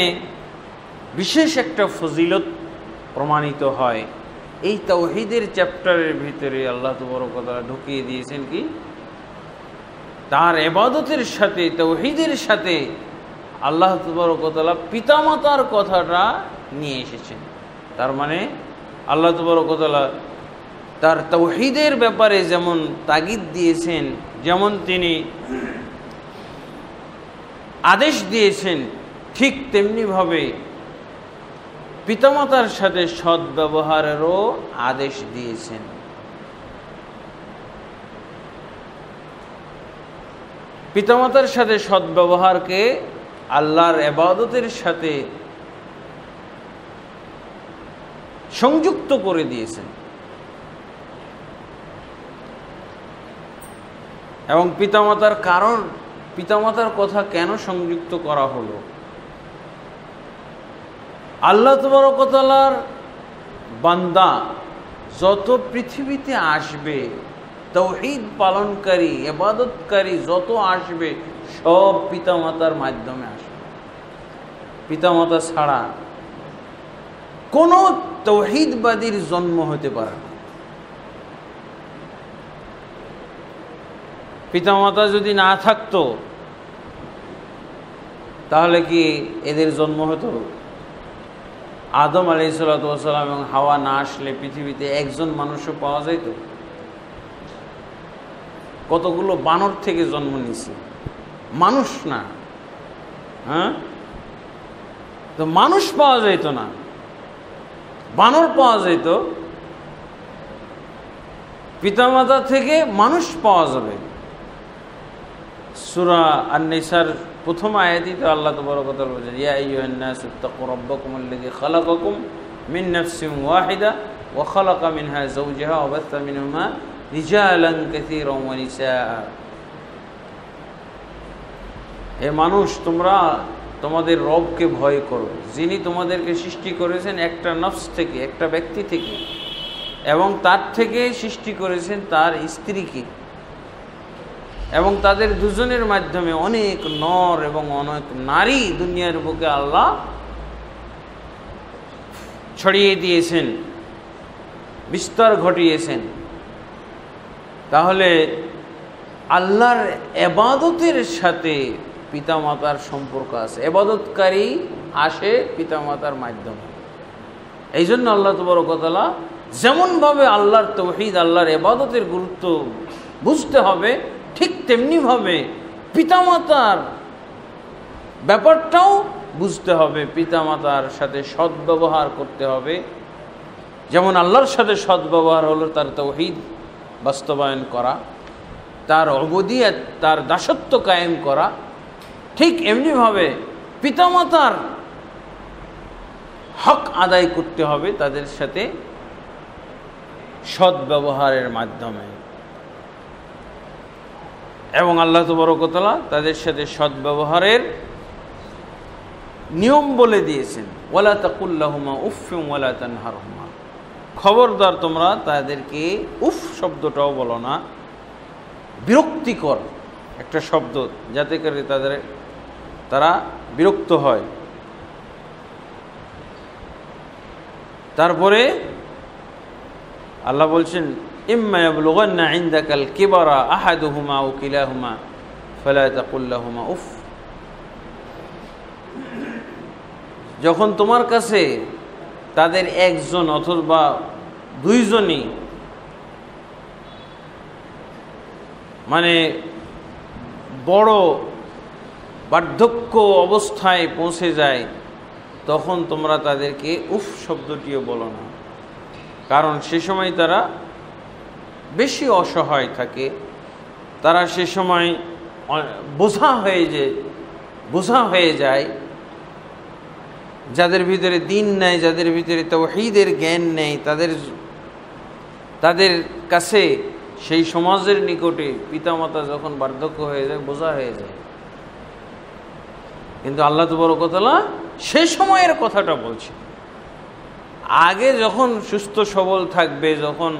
বিশেষ একটা ফজিলত প্রমাণিত হয়। এই তাওহীদের চ্যাপ্টারের ভিতরে আল্লাহ তাবারক ওয়া তাআলা ঢুকিয়ে দিয়েছেন কি, তার ইবাদতের সাথে, তাওহীদের সাথে আল্লাহ তাবারক ওয়া তাআলা পিতামাতার কথাটা নিয়ে এসেছেন। তার মানে আল্লাহ তাবারক ওয়া তাআলা তার তাওহীদের ব্যাপারে যেমন তাগিদ দিয়েছেন, যেমন তিনি আদেশ দিয়েছেন, ঠিক তেমনিভাবে পিতামাতার সাথে সদ্ব্যবহারেরও আদেশ দিয়েছেন। পিতামাতার সাথে সদ্ব্যবহারকে আল্লাহর ইবাদতের সাথে সংযুক্ত করে দিয়েছেন। এবং পিতামাতার কথা কেন সংযুক্ত করা হলো, আল্লাহ তাবারক ওয়া তাআলার বান্দা যত পৃথিবীতে আসবে, তাওহীদ পালনকারী, ইবাদতকারী যত আসবে, সব পিতামাতার মাধ্যমে আসবে। পিতামাতা ছাড়া কোনো তাওহীদবাদীর জন্ম হতে পারে না। পিতামাতা যদি না থাকতো তাহলে কি এদের জন্ম হতো? আদম আলাইহিসসালাতু ওয়াস সালাম এবং হাওয়া না আসলে পৃথিবীতে একজন মানুষও পাওয়া যেত? কতগুলো বানর থেকে জন্ম নিয়েছে, মানুষ না। হ্যাঁ, তো মানুষ পাওয়া যেত না, বানর পাওয়া যেত। পিতামাতা থেকে মানুষ পাওয়া যাবে। সূরা আন-নিসার প্রথম আয়াতেই তো আল্লাহ তাবারক ওয়া তাআলা বলেছেন, ইয়া আইয়ুহান নাসু ইত্তাকু রাব্বাকুমুল্লাযী খালাকাকুম মিন নাফসিন ওয়াহিদা ওয়া খালাকা মিনহা যাওজাহা ওয়া বাথা মিনহুমা রিজালান কাসীরান ওয়া নিসাআ। হে মানুষ, তোমরা তোমাদের রবকে ভয় করো, যিনি তোমাদেরকে সৃষ্টি করেছেন একটা নফস থেকে, একটা ব্যক্তি থেকে, এবং তার থেকে সৃষ্টি করেছেন তার স্ত্রীকে। এবং তাদের দুজনের মাধ্যমে অনেক নর এবং অনেক নারী দুনিয়ার বুকে আল্লাহ ছড়িয়ে দিয়েছেন, বিস্তার ঘটিয়েছেন। তাহলে আল্লাহর ইবাদতের সাথে পিতামাতার সম্পর্ক আছে, ইবাদতকারী আসে পিতামাতার মাধ্যমে। এই জন্য আল্লাহ তাবারক ওয়া তাআলা যেমনভাবে আল্লাহর তাওহীদ, আল্লাহর ইবাদতের গুরুত্ব বুঝতে হবে, ঠিক তেমনিভাবে পিতামাতার ব্যাপারটাও বুঝতে হবে, পিতামাতার সাথে সদ্ব্যবহার করতে হবে। যেমন আল্লাহর সাথে সদ্ব্যবহার হলো তার তাওহীদ বাস্তবায়ন করা, তার উবুদিয়ত, তার দাসত্ব কায়েম করা, ঠিক এমনিভাবে পিতামাতার হক আদায় করতে হবে তাদের সাথে সদ্ব্যবহারের মাধ্যমে। এবং আল্লাহ তাবারক ওয়া তাআলা তাদের সাথে সদ্ব্যবহারের নিয়ম বলে দিয়েছেন, ওয়ালা তাকুল লাহুমা উফফিন ওয়ালা তানহারহুমা, খবরদার তোমরা তাদেরকে উফ শব্দটাও বলো না, বিরক্তিকর একটা শব্দ যাতে করে তারা বিরক্ত হয়। তারপরে আল্লাহ বলছেন, ইম্মা ইয়াবলুগান্না ইনদাকাল কিবারা আহাদুহুমা আও কিলাহুমা ফালা তাকুল লাহুমা উফ, যখন তোমার কাছে তাদের একজন অথবা দুইজনই মানে বড় বার্ধক্য অবস্থায় পৌঁছে যায়, তখন তোমরা তাদেরকে উফ শব্দটিও বলো না, কারণ সে সময় তারা বেশি অসহায় থাকে, তারা সে সময় বোঝা হয়ে যায়। যাদের ভিতরে দ্বীন নেই, যাদের ভিতরে তাওহীদের জ্ঞান নেই, তাদের কাছে সেই সমাজের নিকটে পিতামাতা যখন বার্ধক্য হয়ে যায়, বোঝা হয়ে যায়। কিন্তু আল্লাহ তাবারক ওয়া তাআলা সেই সময়ের কথাটা বলছে। আগে যখন সুস্থ সবল থাকবে, যখন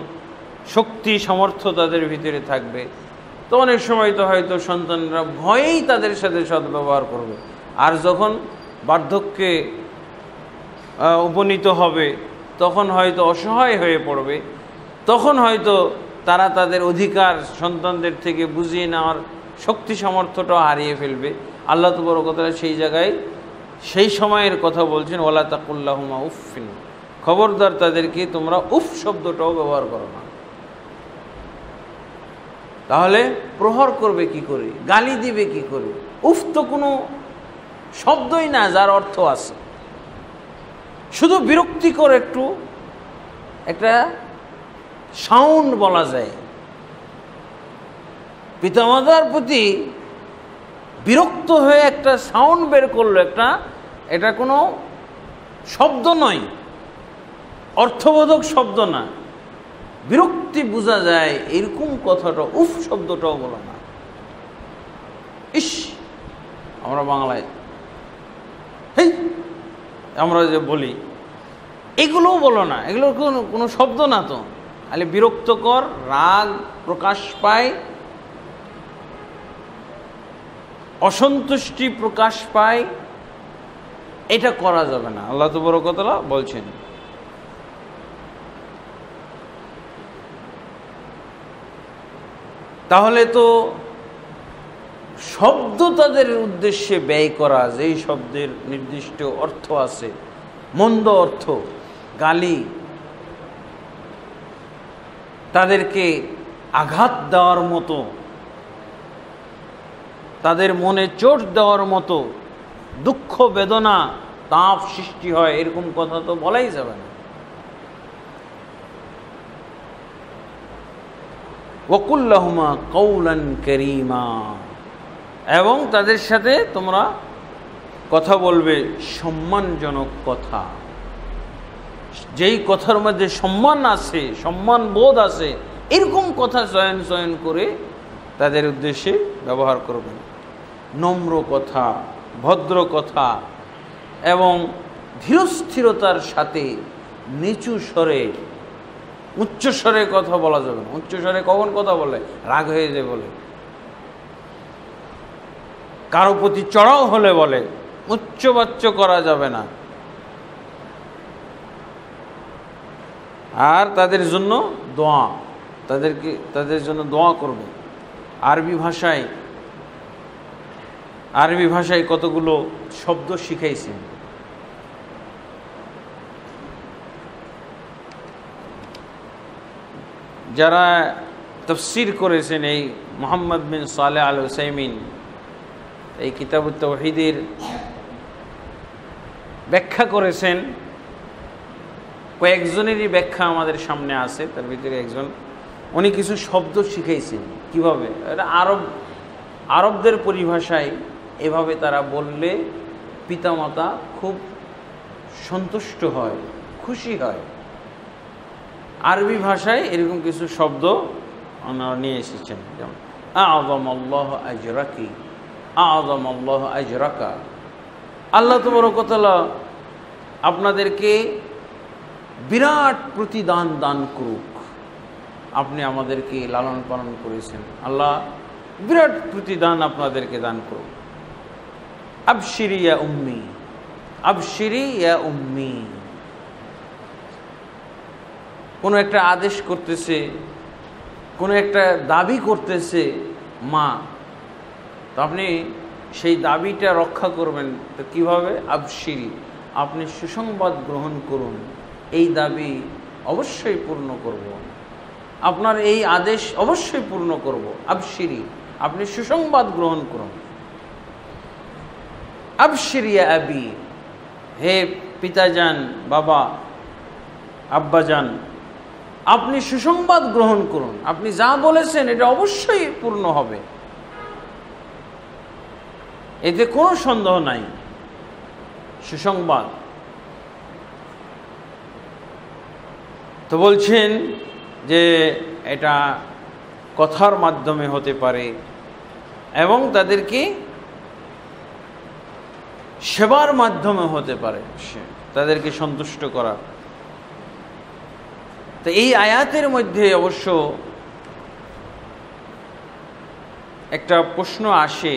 শক্তি সামর্থ্য তাদের ভিতরে থাকবে, তো অনেক সময় তো হয়তো সন্তানরা ভয়েই তাদের সাথে সদ্ব্যবহার করবে। আর যখন বার্ধক্যে উপনীত হবে, তখন হয়তো অসহায় হয়ে পড়বে, তখন হয়তো তারা তাদের অধিকার সন্তানদের থেকে বুঝিয়ে নেওয়ার শক্তি সামর্থ্যটাও হারিয়ে ফেলবে। আল্লাহ তাবারক ওয়া তাআলা সেই জায়গায় সেই সময়ের কথা বলছেন, ওয়ালা তাকুল লাহুমা উফফিন, খবরদার তাদেরকে তোমরা উফ শব্দটাও ব্যবহার করো না। তাহলে প্রহার করবে কি করে, গালি দিবে কি করে? উফ তো কোনো শব্দই না যার অর্থ আছে, শুধু বিরক্তিকর একটা সাউন্ড বলা যায়। পিতামাতার প্রতি বিরক্ত হয়ে একটা সাউন্ড বের করলো, এটা কোনো শব্দ নয়, অর্থবোধক শব্দ না, বিরক্তি বোঝা যায় এরকম কথাটা উফ শব্দটাও বলো না। ইস, আমরা বাংলায় হেই আমরা যে বলি, এগুলোও বলো না, এগুলো কোনো শব্দ না তো। তাহলে বিরক্তকর, রাগ প্রকাশ পায়, অসন্তুষ্টি প্রকাশ পায়, এটা করা যাবে না, আল্লাহ তাবারক ওয়া তাআলা বলছেন। তাহলে তো শব্দ তাদের উদ্দেশ্যে ব্যয় করা, যেই শব্দের নির্দিষ্ট অর্থ আছে, মন্দ অর্থ, গালি, তাদেরকে আঘাত দেওয়ার মতো, তাদের মনে চোট দেওয়ার মতো, দুঃখ বেদনা তাপ সৃষ্টি হয়, এরকম কথা তো বলাই যাবে না। ওয়াকুল লাহুমা কাওলান কারীমা, এবং তাদের সাথে তোমরা কথা বলবে সম্মানজনক কথা, যেই কথার মধ্যে সম্মান আছে, সম্মান বোধ আছে, এরকম কথা চয়ন করে তাদের উদ্দেশ্যে ব্যবহার করবেন। নম্র কথা, ভদ্র কথা এবং ধীরস্থিরতার সাথে নিচু স্বরে, উচ্চ স্বরে কথা বলা যাবে না। উচ্চ স্বরে কখন কথা বলে? রাগ হয়ে যায় বলে। কারো প্রতি চড়াও হলে বলে, উচ্চবাচ্য করা যাবে না। আর তাদের জন্য দোয়া, তাদের জন্য দোয়া করবে। আরবি ভাষায় কতগুলো শব্দ শিখাইছেন। যারা তাফসীর করেছেন, এই মুহাম্মদ বিন সালেহ আল উসাইমিন এই কিতাবুত তাওহীদের ব্যাখ্যা করেছেন। কয়েকজনেরই ব্যাখ্যা আমাদের সামনে আছে, তার ভিতরে একজন উনি কিছু শব্দ শিখাইছেন কিভাবে। এটা আরবদের পরিভাষায় এভাবে তারা বললে পিতামাতা খুব সন্তুষ্ট হয়, খুশি হয়। আরবি ভাষায় এরকম কিছু শব্দ ওনারা নিয়ে এসেছেন, যেমন আ'যামাল্লাহু আজরাকি, আ'যামাল্লাহু আজরাকা, আল্লাহ তাবারক ওয়া তাআলা আপনাদেরকে বিরাট প্রতিদান দান করুক। আপনি আমাদেরকে লালন পালন করেছেন, আল্লাহ বিরাট প্রতিদান আপনাদেরকে দান করুক। আবশিরি ইয়া উম্মি, আবশিরি ইয়া উম্মি। কোনো একটা আদেশ করতেছে, কোনো একটা দাবি করতেছে মা, তো আপনি সেই দাবিটা রক্ষা করবেন। তো কীভাবে? আবশিরি, আপনি সুসংবাদ গ্রহণ করুন, এই দাবি অবশ্যই পূর্ণ করব, আপনার এই আদেশ অবশ্যই পূর্ণ করব। আবশিরি, আপনি সুসংবাদ গ্রহণ করুন। আবশিরি ইয়া আবি, হে পিতাজান, বাবা, আব্বাজান, আপনি সুসংবাদ গ্রহণ করুন, আপনি যা বলেছেন এটা অবশ্যই পূর্ণ হবে, এতে কোনো সন্দেহ নাই। সুসংবাদ তো বলছেন যে এটা কথার মাধ্যমে হতে পারে এবং তাদেরকে সেবার মাধ্যমে হতে পারে, তাদেরকে সন্তুষ্ট করা। তো এই আয়াতের মধ্যে অবশ্য একটা প্রশ্ন আসে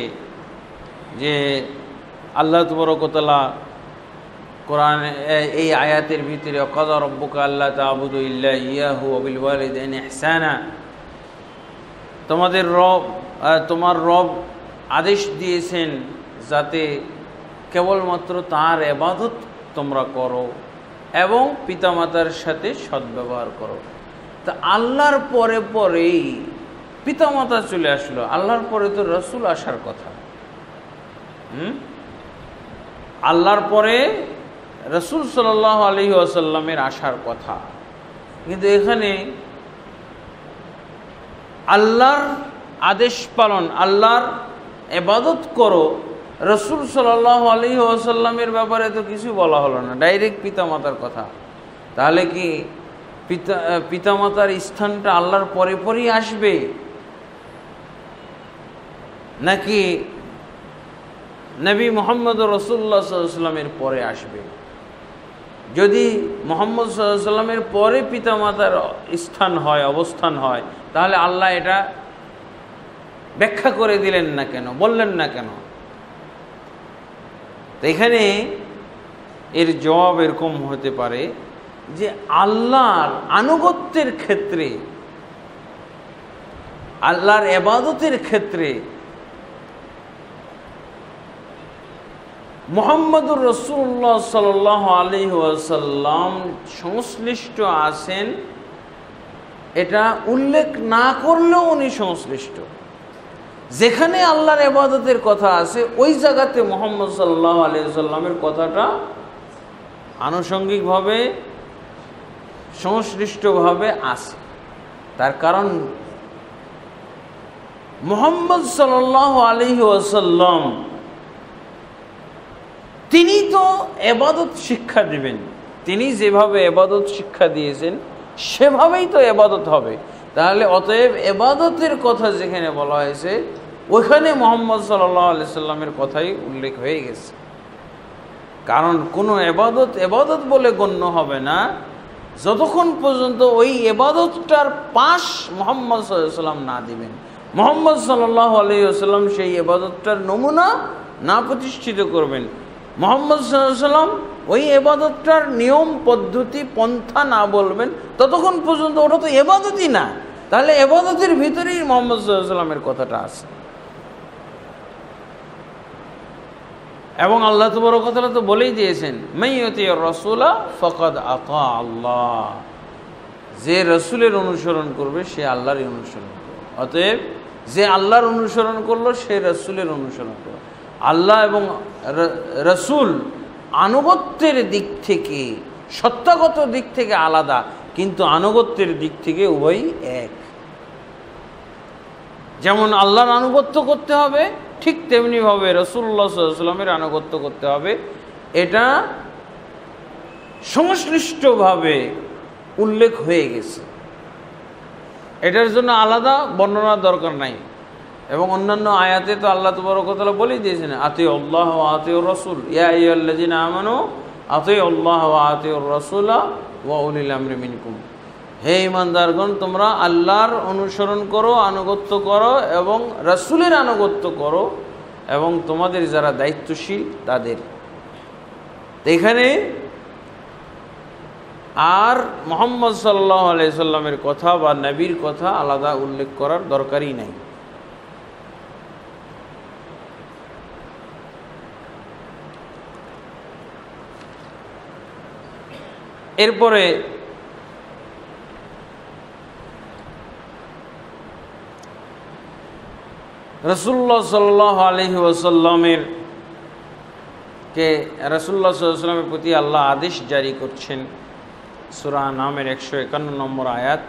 যে আল্লাহ তাবারক ওয়া তাআলা কোরআন এই আয়াতের ভিতরে ওয়াকাযা রাব্বুকা আল্লা তা'বুদু ইল্লা ইয়াহু ওয়া বিল ওয়ালিদাইনি ইহসানা, তোমার রব আদেশ দিয়েছেন যাতে কেবলমাত্র তার ইবাদত তোমরা করো এবং পিতামাতার সাথে সদ্ব্যবহার করো। তা আল্লাহর পরে পরেই পিতামাতা চলে আসলো, আল্লাহর পরে তো রাসূল আসার কথা। আল্লাহর পরে রাসূল সাল্লাল্লাহু আলাইহি ওয়াসাল্লামের আসার কথা, কিন্তু এখানে আল্লাহর আদেশ পালন, আল্লাহর ইবাদত করো, রাসূল সাল্লাল্লাহু আলাইহি ওয়াসাল্লামের ব্যাপারে তো কিছু বলা হলো না, ডাইরেক্ট পিতামাতার কথা। তাহলে কি পিতামাতার স্থানটা আল্লাহর পরে পরেই আসবে, নাকি নবী মুহাম্মদ রাসূলুল্লাহ সাল্লাল্লাহু আলাইহি ওয়াসাল্লামের পরে আসবে? যদি মুহাম্মদ সাল্লাল্লাহু আলাইহি ওয়াসাল্লামের পরে পিতামাতার স্থান হয়, অবস্থান হয়, তাহলে আল্লাহ এটা ব্যাখ্যা করে দিলেন না কেন, বললেন না কেন? তো এখানে এর জবাব এরকম হতে পারে যে আল্লাহর আনুগত্যের ক্ষেত্রে, আল্লাহর ইবাদতের ক্ষেত্রে মুহাম্মদুর রাসূলুল্লাহ সাল্লাল্লাহু আলাইহি ওয়াসাল্লাম সংশ্লিষ্ট আছেন, এটা উল্লেখ না করলেও উনি সংশ্লিষ্ট। যেখানে আল্লাহর ইবাদতের কথা আছে ওই জায়গাতে মুহাম্মদ সাল্লাল্লাহু আলাইহি ওয়াসাল্লামের কথাটা আনুষঙ্গিকভাবে সংশ্লিষ্টভাবে আছে। তার কারণ মুহাম্মদ সাল্লাল্লাহু আলাইহি ওয়াসাল্লাম তিনি তো ইবাদত শিক্ষা দিবেন, তিনি যেভাবে ইবাদত শিক্ষা দিয়েছেন সেভাবেই তো ইবাদত হবে। তাহলে অতএব ইবাদতের কথা যেখানে বলা হয়েছে ওইখানে মুহাম্মদ সাল্লাল্লাহু আলাইহি সাল্লামের কথাই উল্লেখ হয়ে গেছে। কারণ কোনো ইবাদত বলে গণ্য হবে না যতক্ষণ পর্যন্ত ওই ইবাদতটার পাশ মুহাম্মদ সাল্লাল্লাহু আলাইহি সাল্লাম না দিবেন, মুহাম্মদ সাল্লাল্লাহু আলাইহি ওয়াসাল্লাম সেই ইবাদতটার নমুনা না প্রতিষ্ঠিত করবেন, মুহাম্মদ সাল্লাল্লাহু আলাইহি ওয়াসাল্লাম ওই ইবাদতটার নিয়ম পদ্ধতি পন্থা না বলবেন, ততক্ষণ পর্যন্ত ওটা তো ইবাদতই না। তাহলে ইবাদতের ভিতরেই মুহাম্মদ সাল্লাল্লাহু আলাইহি ওয়াসাল্লামের কথাটা আছে। এবং আল্লাহ তাবারক ওয়া তাআলা তো বলেই দিয়েছেন, মাইয়াতির রাসূলা ফাকাদ আতা আল্লাহ, যে রাসূলের অনুসরণ করবে সে আল্লাহরই অনুসরণ করবে। অতএব যে আল্লাহর অনুসরণ করলো সে রাসূলের অনুসরণ করলো। আল্লাহ এবং রাসূল আনুগত্যের দিক থেকে, সত্তাগত দিক থেকে আলাদা, কিন্তু আনুগত্যের দিক থেকে উভয়ই এক। যেমন আল্লাহর আনুগত্য করতে হবে, ঠিক তেমনিভাবে রাসূলুল্লাহ সাল্লাল্লাহু আলাইহি ওয়াসাল্লামের আনুগত্য করতে হবে। এটা সংশ্লিষ্টভাবে উল্লেখ হয়ে গেছে, এটার জন্য আলাদা বর্ণনার দরকার নাই। এবং অন্যান্য আয়াতে তো আল্লাহ তাবারক ওয়া তাআলা বলেই দিয়েছেন, আতিউল্লাহ ওয়া আতিউর রাসূল, ইয়া আইয়ুহাল্লাযীনা আমানু আতিউল্লাহ ওয়া আতিউর রাসূলা ওয়া উলিল আমরি মিনকুম। হে ঈমানদারগণ, তোমরা আল্লাহর অনুসরণ করো, আনুগত্য করো এবং রাসূলের আনুগত্য করো এবং তোমাদের যারা দায়িত্বশীল তাদের। এখানে আর মুহাম্মদ সাল্লাল্লাহু আলাইহি সাল্লামের কথা বা নবীর কথা আলাদা উল্লেখ করার দরকারই নাই। এরপরে রাসূলুল্লাহ সাল্লাল্লাহু আলাইহি ওয়াসাল্লামের রাসূলুল্লাহ সাল্লাল্লাহু আলাইহি ওয়াসাল্লামের প্রতি আল্লাহ আদেশ জারি করছেন। সূরা নামের 151 নম্বর আয়াত,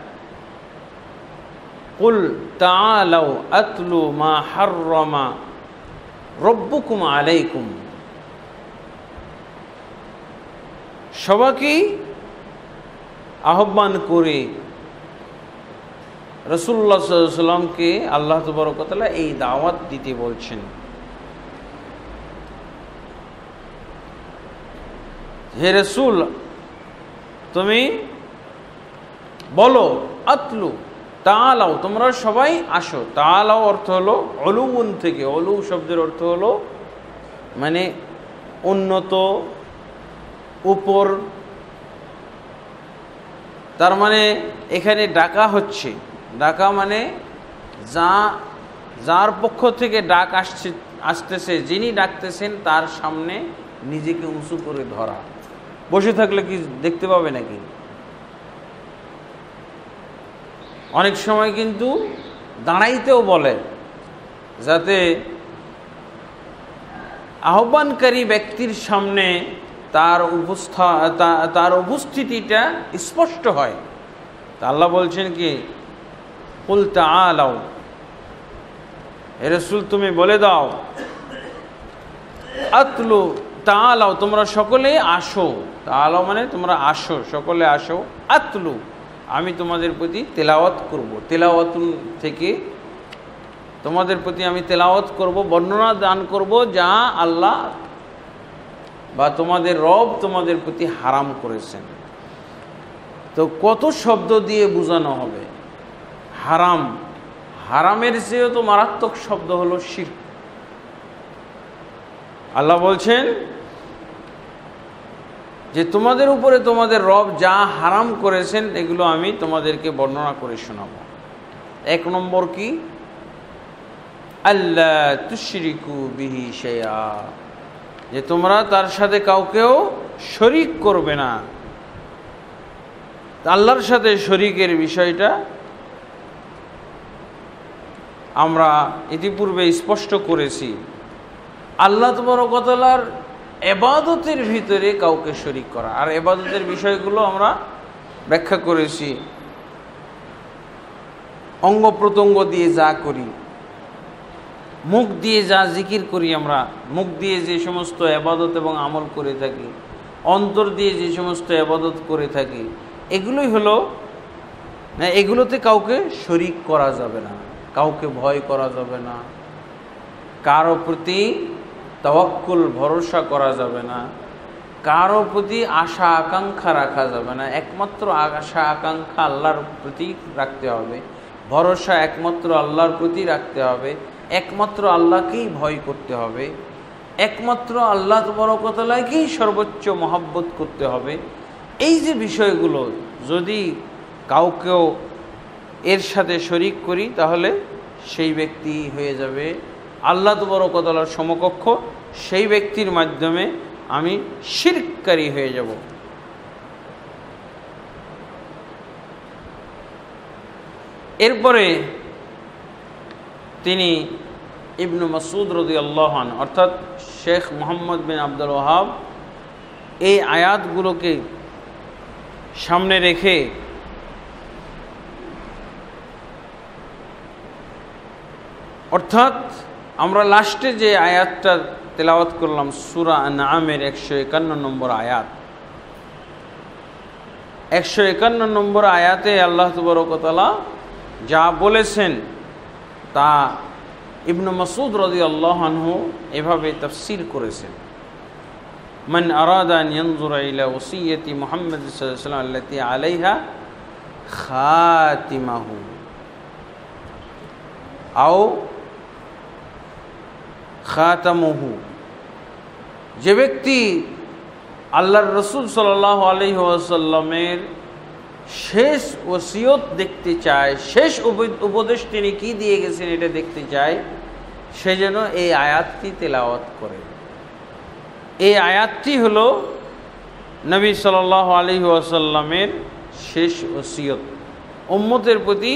কুল তাআলাউ আতলু মা হাররামা রব্বুকুম আলাইকুম। সবাইকে আহ্বান করে রাসূলুল্লাহ সাল্লাল্লাহু আলাইহি ওয়াসাল্লামকে আল্লাহ তাবারক ওয়া তাআলা এই দাওয়াত দিতে বলছেন, হে রাসূল তুমি বলো, আতলু তাআলাও, তোমরা সবাই আসো। তাআলাও অর্থ হলো উলুউন থেকে, উলু শব্দের অর্থ হলো মানে উন্নত, উপর। তার মানে এখানে ডাকা হচ্ছে, ডাকা মানে যার পক্ষ থেকে ডাক আসতেছে, যিনি ডাকতেছেন তার সামনে নিজেকে উঁচু করে ধরা। বসে থাকলে কি দেখতে পাবে নাকি? অনেক সময় কিন্তু দাঁড়াইতেও বলে, যাতে আহ্বানকারী ব্যক্তির সামনে তার উপস্থিতিটা স্পষ্ট হয়। তা আল্লাহ বলছেন কি, কুল তাআলাউ, হে রাসূল তুমি বলে দাও, আতলু তাআলাউ, তোমরা সকলে আসো। তাআলাউ মানে তোমরা আসো, সকলে আসো। আতলু, আমি তোমাদের প্রতি তেলাওয়াত করব। তেলাওয়াতুন থেকে তোমাদের প্রতি আমি তেলাওয়াত করব, বর্ণনা দান করব যা আল্লাহ বা তোমাদের রব তোমাদের প্রতি হারাম করেছেন। তো কত শব্দ দিয়ে বোঝানো হবে হারাম। হারামের চেয়েও তো মারাত্মক শব্দ হলো শিরক। আল্লাহ বলছেন যে তোমাদের উপরে তোমাদের রব যা হারাম করেছেন এগুলো আমি তোমাদেরকে বর্ণনা করে শোনাবো। 1 নম্বর কি, আল্লা তুশরিকু বিহি শাইআ, যে তোমরা তার সাথে কাউকেও শরীক করবে না। আল্লাহর সাথে শরীকের বিষয়টা আমরা ইতিপূর্বে স্পষ্ট করেছি। আল্লাহ তাবারক ওয়া তাআলার ইবাদতের ভিতরে কাউকে শরীক করা, আর ইবাদতের বিষয়গুলো আমরা ব্যাখ্যা করেছি। অঙ্গ প্রত্যঙ্গ দিয়ে যা করি, মুখ দিয়ে যা জিকির করি, আমরা মুখ দিয়ে যে সমস্ত ইবাদত এবং আমল করে থাকি, অন্তর দিয়ে যে সমস্ত ইবাদত করে থাকি, এগুলোই হলো, এগুলোতে কাউকে শরীক করা যাবে না, কাউকে ভয় করা যাবে না, কারো প্রতি তাওয়াক্কুল ভরসা করা যাবে না, কারো প্রতি আশা আকাঙ্ক্ষা রাখা যাবে না। একমাত্র আশা আকাঙ্ক্ষা আল্লাহর প্রতি রাখতে হবে। ভরসা একমাত্র আল্লাহর প্রতি রাখতে হবে, একমাত্র আল্লাহকেই ভয় করতে হবে, একমাত্র আল্লাহ তাবারক ওয়া তাআলাকেই সর্বোচ্চ মহব্বত করতে হবে। এই যে বিষয়গুলো যদি কাউকেও এর সাথে শরিক করি তাহলে সেই ব্যক্তি হয়ে যাবে আল্লাহ তাবারক ওয়া তাআলার সমকক্ষ, সেই ব্যক্তির মাধ্যমে আমি শিরককারী হয়ে যাব। এরপরে তিনি ইবনু মাসউদ রাদিয়াল্লাহু আনহু অর্থাৎ শেখ মুহাম্মদ বিন আব্দুল ওয়াহাব এই আয়াতগুলোকে সামনে রেখে অর্থাৎ আমরা লাস্টে যে আয়াতটা তেলাওয়াত করলাম সূরা আনআমের 151 নম্বর আয়াত, 151 নম্বর আয়াতে আল্লাহ তাবারক ওয়া তাআলা যা বলেছেন তা ইবনু মাসউদ রাদিয়াল্লাহু আনহু এভাবে তাফসীর করেছেন, মান আরাদা আন ইয়ানজুরা ইলা ওসিয়্যতি মুহাম্মদ সাল্লাল্লাহু আলাইহি ওয়াসাল্লাম আল্লাতী আলাইহা খাতিমাহু আও খাতামুহু, যে ব্যক্তি আল্লাহর রাসূল সাল্লাল্লাহু আলাইহি ওয়াসাল্লামের শেষ ওসিয়ত দেখতে চায়, শেষ উপদেশ তিনি কি দিয়ে গেছেন এটা দেখতে চায়, সে যেন এই আয়াতটি তেলাওয়াত করে। এই আয়াতটি হলো নবী সাল্লাল্লাহু আলাইহি ওয়াসাল্লামের শেষ ওসিয়ত, উম্মতের প্রতি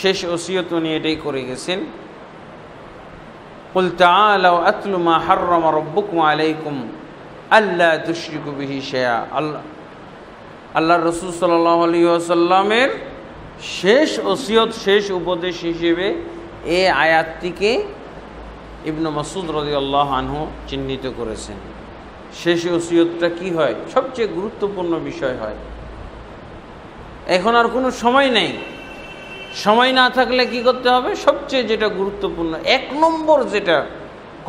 শেষ ওসিয়ত উনি এটাই করে গেছেন। কুল তাআলাউ আতলু মা হাররামা রাব্বুকুম আলাইকুম আল্লা তুশরিকু বিহি শাইআ। আল্লাহর রাসূল সাল্লাল্লাহু আলাইহি ওয়াসাল্লামের শেষ ওসিয়ত, শেষ উপদেশ হিসেবে এই আয়াতটিকে ইবনু মাসউদ রাদিয়াল্লাহু আনহু চিহ্নিত করেছেন। শেষ ওসিয়তটা কি হয়? সবচেয়ে গুরুত্বপূর্ণ বিষয় হয়। এখন আর কোনো সময় নেই, সময় না থাকলে কি করতে হবে? সবচেয়ে যেটা গুরুত্বপূর্ণ 1 নম্বর যেটা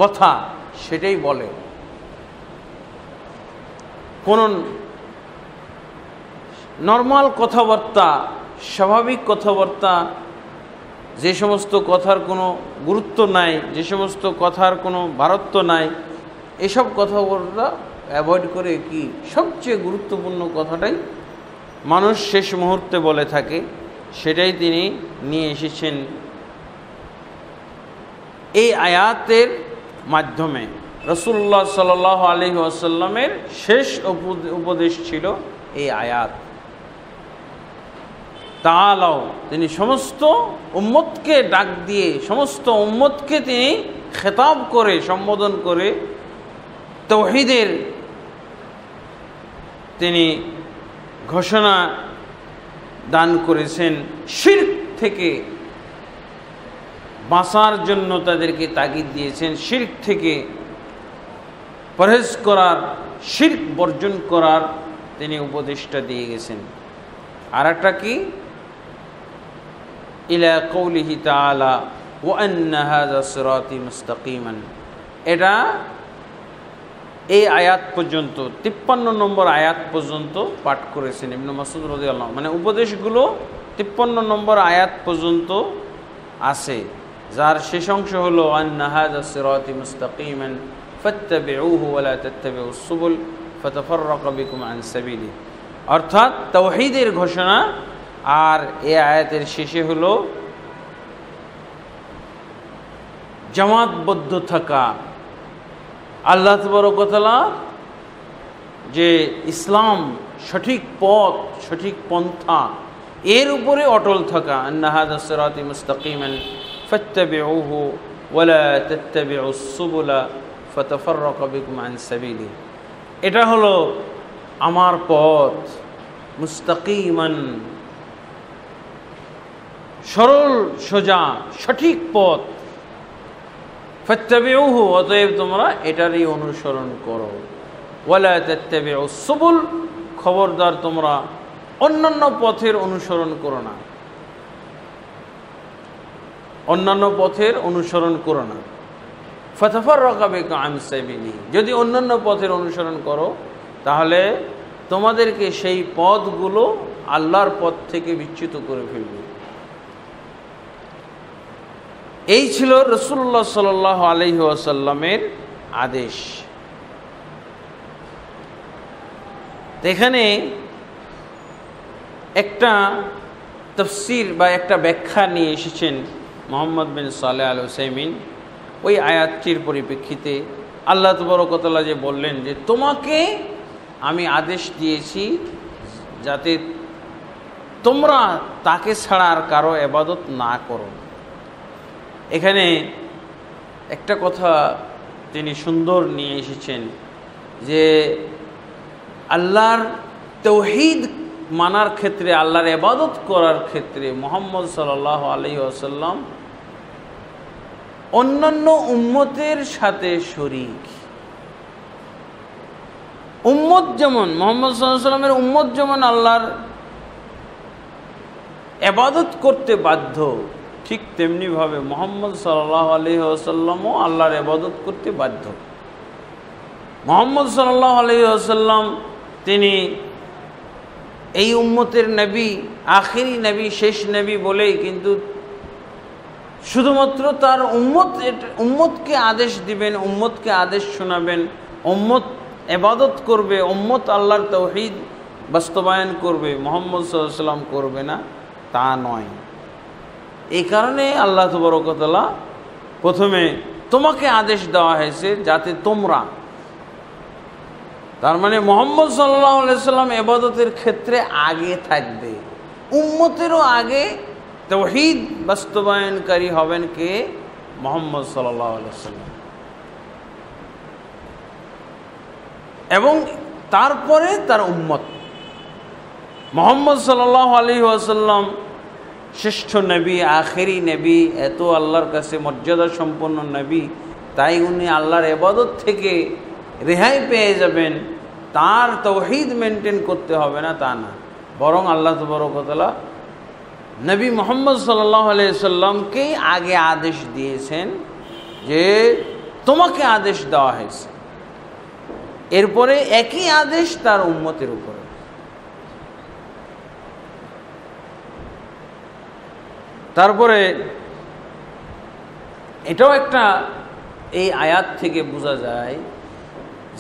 কথা সেটাই বলে। কোন নর্মাল কথাবার্তা, স্বাভাবিক কথাবার্তা, যে সমস্ত কথার কোনো গুরুত্ব নাই, যে সমস্ত কথার কোনো ভারত্ব নাই, এসব কথাবার্তা অ্যাভয়েড করে কি সবচেয়ে গুরুত্বপূর্ণ কথাটাই মানুষ শেষ মুহূর্তে বলে থাকে, সেটাই তিনি নিয়ে এসেছেন এই আয়াতের মাধ্যমে। রাসূলুল্লাহ সাল্লাল্লাহু আলাইহি ওয়াসাল্লামের শেষ উপদেশ ছিল এই আয়াত। তাআলাও, তিনি সমস্ত উম্মতকে ডাক দিয়ে, সমস্ত উম্মতকে তিনি খেতাব করে, সম্বোধন করে তাওহীদের তিনি ঘোষণা দান করেছেন। শিরক থেকে বাঁচার জন্য তাদেরকে তাগিদ দিয়েছেন, শিরক থেকে পরহেজ করার, শিরক বর্জন করার তিনি উপদেশটা দিয়ে গেছেন। আর একটা কি? ইলা কওলিহি তাআলা ওয়া আন্না হাযা সিরাতি মুস্তাকিমান, এটা এই আয়াত পর্যন্ত 53 নম্বর আয়াত পর্যন্ত পাঠ করেছেন ইবনে মাসউদ রাদিয়াল্লাহু আনহু। মানে উপদেশগুলো 53 নম্বর আয়াত পর্যন্ত আছে, যার শেষ অংশ হলো আন্না হাযা সিরাতি মুস্তাকিমান ফাত্তাবিউহু ওয়া লা তাত্তাবিউস সুবুল ফাতাফাররাকা বিকুম আন সাবিলি, অর্থাৎ তাওহীদের ঘোষণা। আর এই আয়াতের শেষে হলো জামাতবদ্ধ থাকা, আল্লাহ তাবারক ওয়া তাআলা যে ইসলাম সঠিক পথ, সঠিক পন্থা, এর উপরে অটল থাকা। আন্না হাযা সিরাতি মুস্তাকিমান ফাত্তাবিউহু ওয়া লা তাত্তাবিউস সুবুলা ফাতাফাররাকা বিকুম আন সাবিলি, এটা হলো আমার পথ, মুস্তাকিমান, সরল সোজা সঠিক পথ। ফাত্তাবিউহু, অতএব তোমরা এটারই অনুসরণ করো। ওয়ালা তাত্তাবিউস সুবুল, খবরদার তোমরা অন্যান্য পথের অনুসরণ করো না, অন্যান্য পথের অনুসরণ করো না। ফাতাফাররাকা বিকুম আন সাবিলি, যদি অন্যান্য পথের অনুসরণ করো তাহলে তোমাদেরকে সেই পথগুলো আল্লাহর পথ থেকে বিচ্যুত করে ফেলবে। এই ছিল রাসূলুল্লাহ সাল্লাল্লাহু আলাইহি ওয়াসাল্লামের আদেশ। এখানে একটা তাফসীর বা একটা ব্যাখ্যা নিয়ে এসেছেন মুহাম্মদ বিন সালেহ আল উসাইমিন। ওই আয়াতটির পরিপ্রেক্ষিতে আল্লাহ তাবারক ওয়া তাআলা যে বললেন যে তোমাকে আমি আদেশ দিয়েছি যাতে তোমরা তাকে ছাড়া আর কারো ইবাদত না করো। এখানে একটা কথা তিনি সুন্দর নিয়ে এসেছেন যে আল্লাহর তাওহীদ মানার ক্ষেত্রে, আল্লাহর ইবাদত করার ক্ষেত্রে মুহাম্মদ সাল্লাল্লাহু আলাইহি ওয়াসাল্লাম অন্যান্য উম্মতের সাথে শরীক। উম্মত যেমন মুহাম্মদ সাল্লাল্লাহু আলাইহি ওয়াসাল্লামের উম্মত যেমন আল্লাহর ইবাদত করতে বাধ্য, ঠিক তেমনিভাবে মুহাম্মদ সাল্লাল্লাহু আলাইহি ওয়াসাল্লামও আল্লাহর ইবাদত করতে বাধ্য। মুহাম্মদ সাল্লাল্লাহু আলাইহি ওয়াসাল্লাম তিনি এই উম্মতের নবী, আখেরি নবী, শেষ নবী বলেই কিন্তু শুধুমাত্র তার উম্মতকে আদেশ দিবেন, উম্মতকে আদেশ শোনাবেন, উম্মত ইবাদত করবে, উম্মত আল্লাহর তাওহীদ বাস্তবায়ন করবে, মুহাম্মদ সাল্লাল্লাহু আলাইহি ওয়াসাল্লাম করবে না তা নয়। এই কারণে আল্লাহ তাবারক ওয়া তাআলা প্রথমে তোমাকে আদেশ দেওয়া হয়েছে যাতে তোমরা, তার মানে মুহাম্মদ সাল্লাল্লাহু আলাইহি ওয়াসাল্লাম ইবাদতের ক্ষেত্রে আগে থাকবে, উম্মতেরও আগে তাওহীদ বাস্তবায়নকারী হবেন কে? মুহাম্মদ সাল্লাল্লাহু আলাইহি ওয়াসাল্লাম। এবং তারপরে তার উম্মত। মুহাম্মদ সাল্লাল্লাহু আলাইহি ওয়াসাল্লাম শ্রেষ্ঠ নবী, আখেরি নবী, এত আল্লাহর কাছে মর্যাদা সম্পন্ন নবী, তাই উনি আল্লাহর ইবাদত থেকে রেহাই পেয়ে যাবেন, তার তাওহীদ মেনটেন করতে হবে না তা না, বরং আল্লাহ তাবারক ওয়া তাআলা নবী মুহাম্মদ সাল্লাল্লাহু আলাইহি ওয়াসাল্লামকেই আগে আদেশ দিয়েছেন যে তোমাকে আদেশ দেওয়া হয়েছে, এরপরে একই আদেশ তার উম্মতের উপরে। তারপরে এটাও একটা এই আয়াত থেকে বোঝা যায়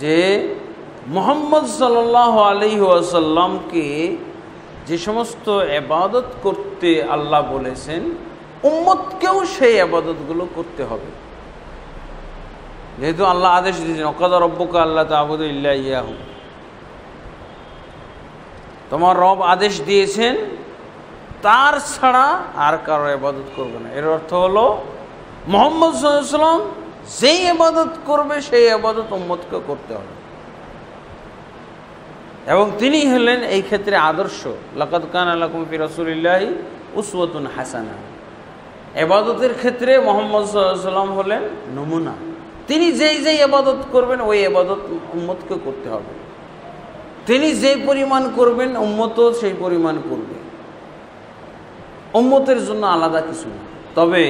যে মুহাম্মদ সাল্লাল্লাহু আলাইহি ওয়াসাল্লামকে যে সমস্ত ইবাদত করতে আল্লাহ বলেছেন, উম্মতকেও সেই ইবাদতগুলো করতে হবে। যেহেতু আল্লাহ আদেশ দিয়েছেন ওয়াকাযা রাব্বুকা আল্লা তা'বুদু ইল্লা ইয়াহু, তোমার রব আদেশ দিয়েছেন তার ছাড়া আর কারো ইবাদত করবে না। এর অর্থ হলো মুহাম্মদ সাল্লাল্লাহু আলাইহি ওয়াসাল্লাম যেই ইবাদত করবে সেই ইবাদত উম্মতকে করতে হবে, এবং তিনি হলেন এই ক্ষেত্রে আদর্শ। লাকাদ কানা লাকুম ফি রাসূলিল্লাহি উসওয়াতুন হাসানাহ। ইবাদতের ক্ষেত্রে মুহাম্মদ সাল্লাল্লাহু আলাইহি ওয়াসাল্লাম হলেন নমুনা। তিনি যেই ইবাদত করবেন ওই ইবাদত উম্মতকে করতে হবে, তিনি যেই পরিমাণ করবেন উম্মতও সেই পরিমাণ করবে, উম্মতের জন্য আলাদা কিছু না। তবে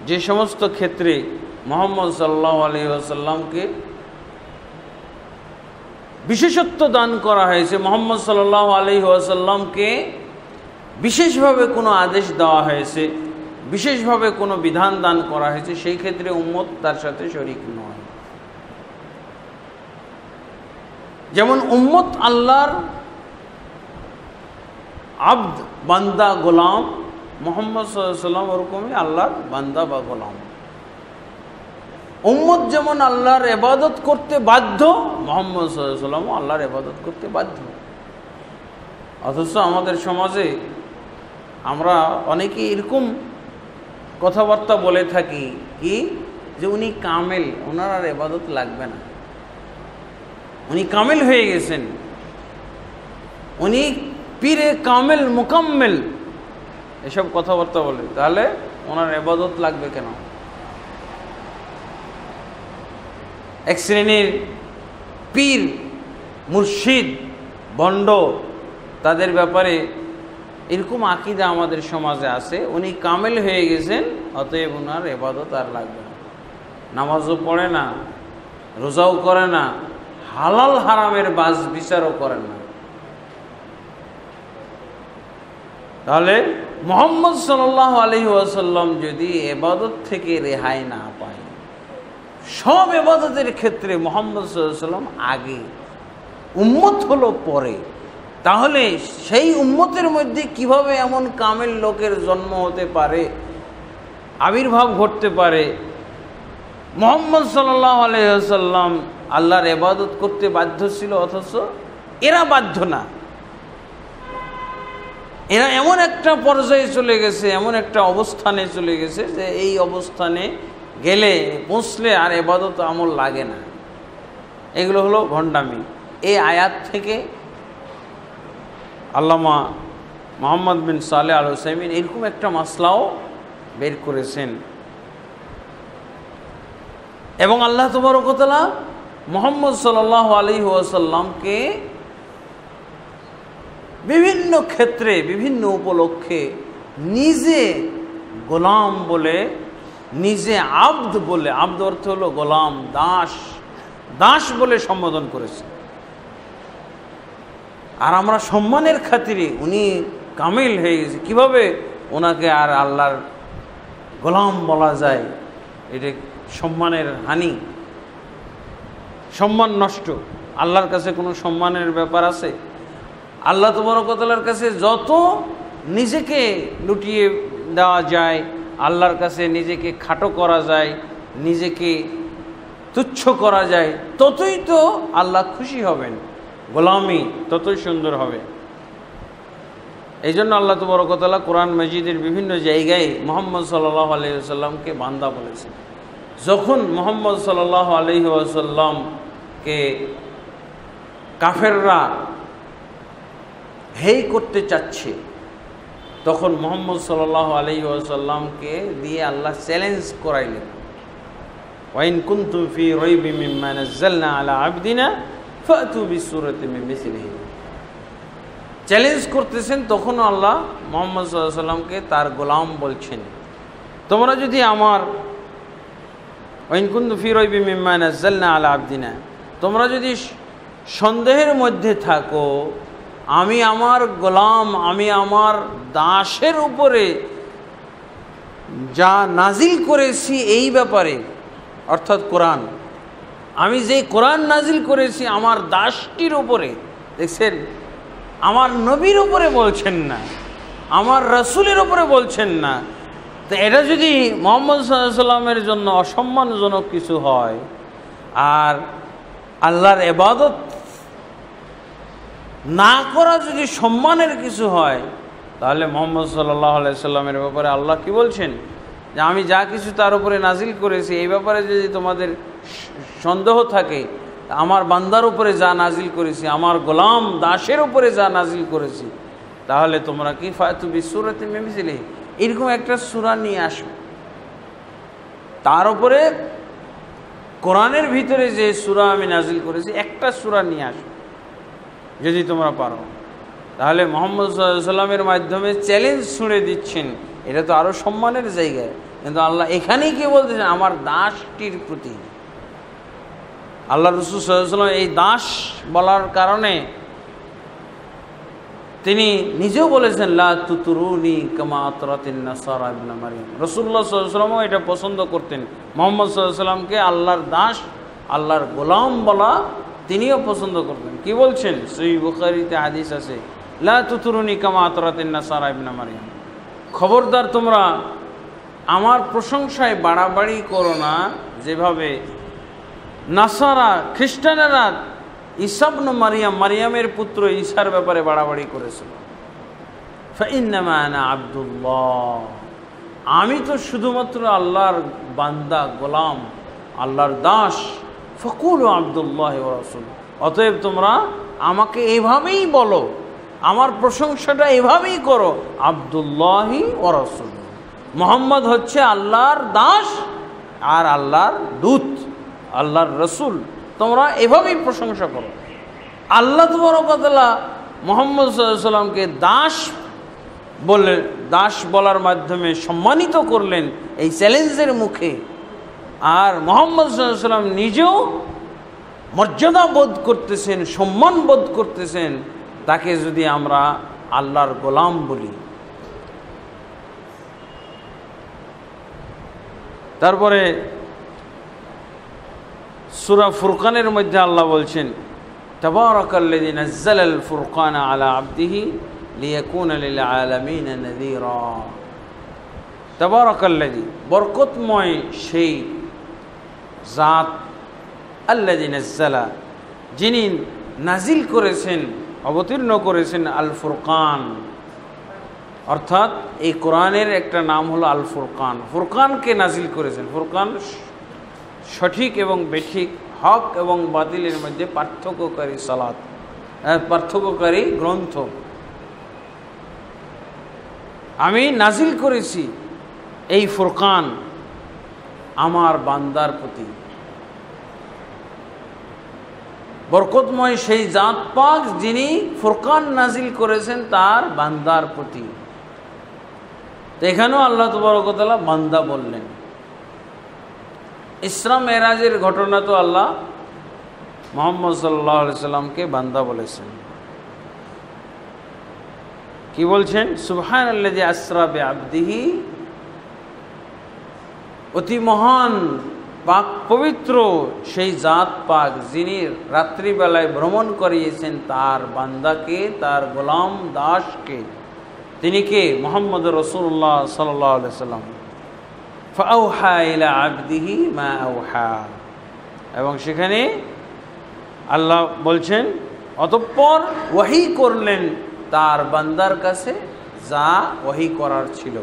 যে সমস্ত ক্ষেত্রে মুহাম্মদ সাল্লাল্লাহু আলাইহি ওয়াসাল্লামকে বিশেষত্ব দান করা হয়েছে, মুহাম্মদ সাল্লাল্লাহু আলাইহি ওয়াসাল্লামকে বিশেষভাবে কোনো আদেশ দেওয়া হয়েছে, বিশেষভাবে কোনো বিধান দান করা হয়েছে, সেই ক্ষেত্রে উম্মত তার সাথে শরীক নয়। যেমন উম্মত আল্লাহর আব্দ, বান্দা, গোলাম, মুহাম্মদ সাল্লাল্লাহু আলাইহি ওয়াসাল্লাম ওরকমই আল্লাহর বান্দা বা গোলাম। উম্মত যেমন আল্লাহর ইবাদত করতে বাধ্য, মুহাম্মদ সাল্লাল্লাহু আলাইহি ওয়াসাল্লামও আল্লাহর ইবাদত করতে বাধ্য। অথচ আমাদের সমাজে আমরা অনেকেই এরকম কথাবার্তা বলে থাকি কি যে উনি কামেল, ওনার আর ইবাদত লাগবে না, উনি কামেল হয়ে গেছেন, উনি পীরে কামেল মুকাম্মেল, এসব কথাবার্তা বলে, তাহলে ওনার ইবাদত লাগবে কেন? এক শ্রেণীর পীর, মুর্শিদ, ভণ্ড, তাদের ব্যাপারে এরকম আকীদা আমাদের সমাজে আছে, উনি কামেল হয়ে গেছেন অতএব ওনার ইবাদত আর লাগবে না, নামাজও পড়ে না, রোজাও করে না, হালাল হারামের বাজ বিচারও করেন না। তাহলে মুহাম্মদ সাল্লাল্লাহু আলাইহি ওয়াসাল্লাম যদি ইবাদত থেকে রেহাই না পায়, সব ইবাদতের ক্ষেত্রে মুহাম্মদ সাল্লাল্লাহু আলাইহি ওয়াসাল্লাম আগে, উম্মত হলো পরে, তাহলে সেই উম্মতের মধ্যে কিভাবে এমন কামেল লোকের জন্ম হতে পারে, আবির্ভাব ঘটতে পারে? মুহাম্মদ সাল্লাল্লাহু আলাইহি ওয়াসাল্লাম আল্লাহর ইবাদত করতে বাধ্য ছিল, অথচ এরা বাধ্য না। এরা এমন একটা পর্যায়ে চলে গেছে, এমন একটা অবস্থানে চলে গেছে যে এই অবস্থানে গেলে পৌঁছলে আর ইবাদত আমল লাগে না। এগুলো হলো ভণ্ডামি। এই আয়াত থেকে আল্লামা মুহাম্মদ বিন সালেহ আল উসাইমিন এরকম একটা মাসলাও বের করেছেন। এবং আল্লাহ তাবারক ওয়া তাআলা মুহাম্মদ সাল্লাল্লাহু আলাইহি ওয়াসাল্লামকে বিভিন্ন ক্ষেত্রে বিভিন্ন উপলক্ষে নিজে গোলাম বলে, নিজে আব্দ বলে, আব্দ অর্থ হলো গোলাম, দাস, দাস বলে সম্বোধন করেছে। আর আমরা সম্মানের খাতিরে উনি কামিল হয়ে গেছে, কিভাবে ওনাকে আর আল্লাহর গোলাম বলা যায়? এটা সম্মানের হানি, সম্মান নষ্ট। আল্লাহর কাছে কোনো সম্মানের ব্যাপার আছে? আল্লাহ তাবারক ওয়া তাআলার কাছে যত নিজেকে লুটিয়ে দেওয়া যায়, আল্লাহর কাছে নিজেকে খাটো করা যায়, নিজেকে তুচ্ছ করা যায়, ততই তো আল্লাহ খুশি হবেন, গোলামি ততই সুন্দর হবে। এই জন্য আল্লাহ তাবারক ওয়া তাআলা কোরআন মাজিদের বিভিন্ন জায়গায় মুহাম্মদ সাল্লাল্লাহু আলাইহি ওয়াসাল্লামকে বান্দা বলেছেন। যখন মুহাম্মদ সাল্লাল্লাহু আলাইহি ওয়াসাল্লামকে কাফেররা হেই করতে চাচ্ছে, তখন মুহাম্মদ সাল্লাল্লাহু আলাইহি ওয়াসাল্লামকে দিয়ে আল্লাহ চ্যালেঞ্জ করাইলেন, ওয়াইন কুনতুম ফি রাইবিম মিম্মা নাযালনা আলা আবদিনা ফাতু বিসূরাতিন মিন মিসলিহি। চ্যালেঞ্জ করতেছেন, তখন আল্লাহ মুহাম্মদ সাল্লাল্লাহু আলাইহি ওয়াসাল্লামকে তার গোলাম বলছেন, তোমরা যদি আমার ওয়াইন কুনতুম ফি রাইবিম মিম্মা নাযালনা আলা আবদিনা, তোমরা যদি সন্দেহের মধ্যে থাকো আমি আমার গোলাম, আমি আমার দাসের উপরে যা নাজিল করেছি এই ব্যাপারে, অর্থাৎ কোরআন, আমি যে কোরআন নাজিল করেছি আমার দাসটির উপরে, দেখছেন, আমার নবীর উপরে বলছেন না, আমার রাসূলের উপরে বলছেন না। তো এটা যদি মুহাম্মদ সাল্লাল্লাহু আলাইহি ওয়াসাল্লামের জন্য অসম্মানজনক কিছু হয়, আর আল্লাহর ইবাদত না করা যদি সম্মানের কিছু হয়, তাহলে মুহাম্মদ সাল্লাল্লাহু আলাইহি ওয়াসাল্লামের ব্যাপারে আল্লাহ কি বলছেন? যে আমি যা কিছু তার উপরে নাজিল করেছি এই ব্যাপারে যদি তোমাদের সন্দেহ থাকে, আমার বান্দার উপরে যা নাজিল করেছি, আমার গোলাম দাসের উপরে যা নাজিল করেছি, তাহলে তোমরা কি ফাতু বিসূরাতিন মিন মিসলিহি, এরকম একটা সূরা নিয়ে আসো, তার উপরে কোরআনের ভিতরে যে সূরা আমি নাজিল করেছি একটা সূরা নিয়ে আসো যদি তোমরা পারো। তাহলে মুহাম্মদ সাল্লাল্লাহু আলাইহি ওয়াসাল্লামের মাধ্যমে চ্যালেঞ্জ ছুঁড়ে দিচ্ছেন, এটা তো আরও সম্মানের জায়গায়। কিন্তু আল্লাহ এখানেই কি বলতেছেন? আমার দাসটির প্রতি। আল্লাহ রাসূল সাল্লাল্লাহু আলাইহি ওয়াসাল্লাম এই দাস বলার কারণে তিনি নিজেও বলেছেন, লা তুতরুনি কামা আতরাতিন নাসারা ইবনে মারইয়াম। রাসূলুল্লাহ সাল্লাল্লাহু আলাইহি ওয়াসাল্লামও এটা পছন্দ করতেন, মুহাম্মদ সাল্লাল্লাহু আলাইহি ওয়াসাল্লামকে আল্লাহর দাস, আল্লাহর গোলাম বলা তিনিও পছন্দ করতেন। কি বলছেন? সহিহ বুখারীতে হাদিস আছে, লা তুতরুনি কামা আতরাতিন নাসারা ইবনে মারইয়াম, খবরদার তোমরা আমার প্রশংসায় বাড়াবাড়ি করো না, যেভাবে নাসারা খ্রিস্টানেরা ঈসা ইবনে মারইয়াম, মারইয়ামের পুত্র ঈসার ব্যাপারে বাড়াবাড়ি করেছিল। ফাইন্নামা আনা আব্দুল্লাহ, আমি তো শুধুমাত্র আল্লাহর বান্দা, গোলাম, আল্লাহর দাস। ফাকুলু আব্দুল্লাহ ওয়া রাসূল, অতএব তোমরা আমাকে এভাবেই বলো, আমার প্রশংসাটা এভাবেই করো, আব্দুল্লাহি ওয়া রাসূল, মুহাম্মদ হচ্ছে আল্লাহর দাস আর আল্লাহর দূত, আল্লাহর রসুল, তোমরা এভাবেই প্রশংসা করো। আল্লাহ তাবারক ওয়া তাআলা মুহাম্মদ সাল্লাল্লাহু আলাইহি ওয়াসাল্লামকে দাস বলে, দাস বলার মাধ্যমে সম্মানিত করলেন এই চ্যালেঞ্জের মুখে। আর মুহাম্মদ সাল্লাল্লাহু আলাইহি ওয়াসাল্লাম নিজেও মর্যাদা বোধ করতেছেন, সম্মান বোধ করতেছেন, তাকে যদি আমরা আল্লাহর গোলাম বলি, তারপরে সূরা ফুরকানের মধ্যে আল্লাহ বলছেন, তাবারাকাল্লাযী নাযালাল ফুরকানা আলা আবদিহি লিয়াকুনা লিল আলামিন নাযীরা। তাবারাকাল্লাযী, বরকতময় সেই জাত, আল্লাযী নাযালা, যিনি নাজিল করেছেন, অবতীর্ণ করেছেন আল ফুরকান, অর্থাৎ এই কোরআনের একটা নাম হলো আল ফুরকান। ফুরকানকে নাজিল করেছেন। ফুরকান সঠিক এবং বেঠিক, হক এবং বাতিলের মধ্যে পার্থক্যকারী সালাত, পার্থক্যকারী গ্রন্থ। আমি নাজিল করেছি এই ফুরকান আমার বান্দার প্রতি। বরকতময় সেই জাত পাক যিনি ফুরকান নাজিল করেছেন তার বান্দার প্রতি। তো এখানেও আল্লাহ তাবারক ওয়া তাআলা বান্দা বললেন। ইসরা মেরাজের ঘটনা তো আল্লাহ মুহাম্মদ সাল্লাল্লাহু আলাইহি সাল্লামকে বান্দা বলেছেন। কি বলছেন? সুবহানাল্লাযী আসরা বিআবদিহি, অতি মহান পাক পবিত্র সেই জাত পাক যিনি রাত্রিবেলায় ভ্রমণ করিয়েছেন তার বান্দাকে, তার গোলাম দাসকে। তিনি কে? মুহাম্মদ রাসূলুল্লাহ সাল্লাল্লাহু আলাইহি সাল্লাম। ফাআওহা ইলা আবদিহি মা আওহা, এবং সেখানে আল্লাহ বলছেন অতঃপর ওহী করলেন তার বান্দার কাছে যা ওহী করার ছিল।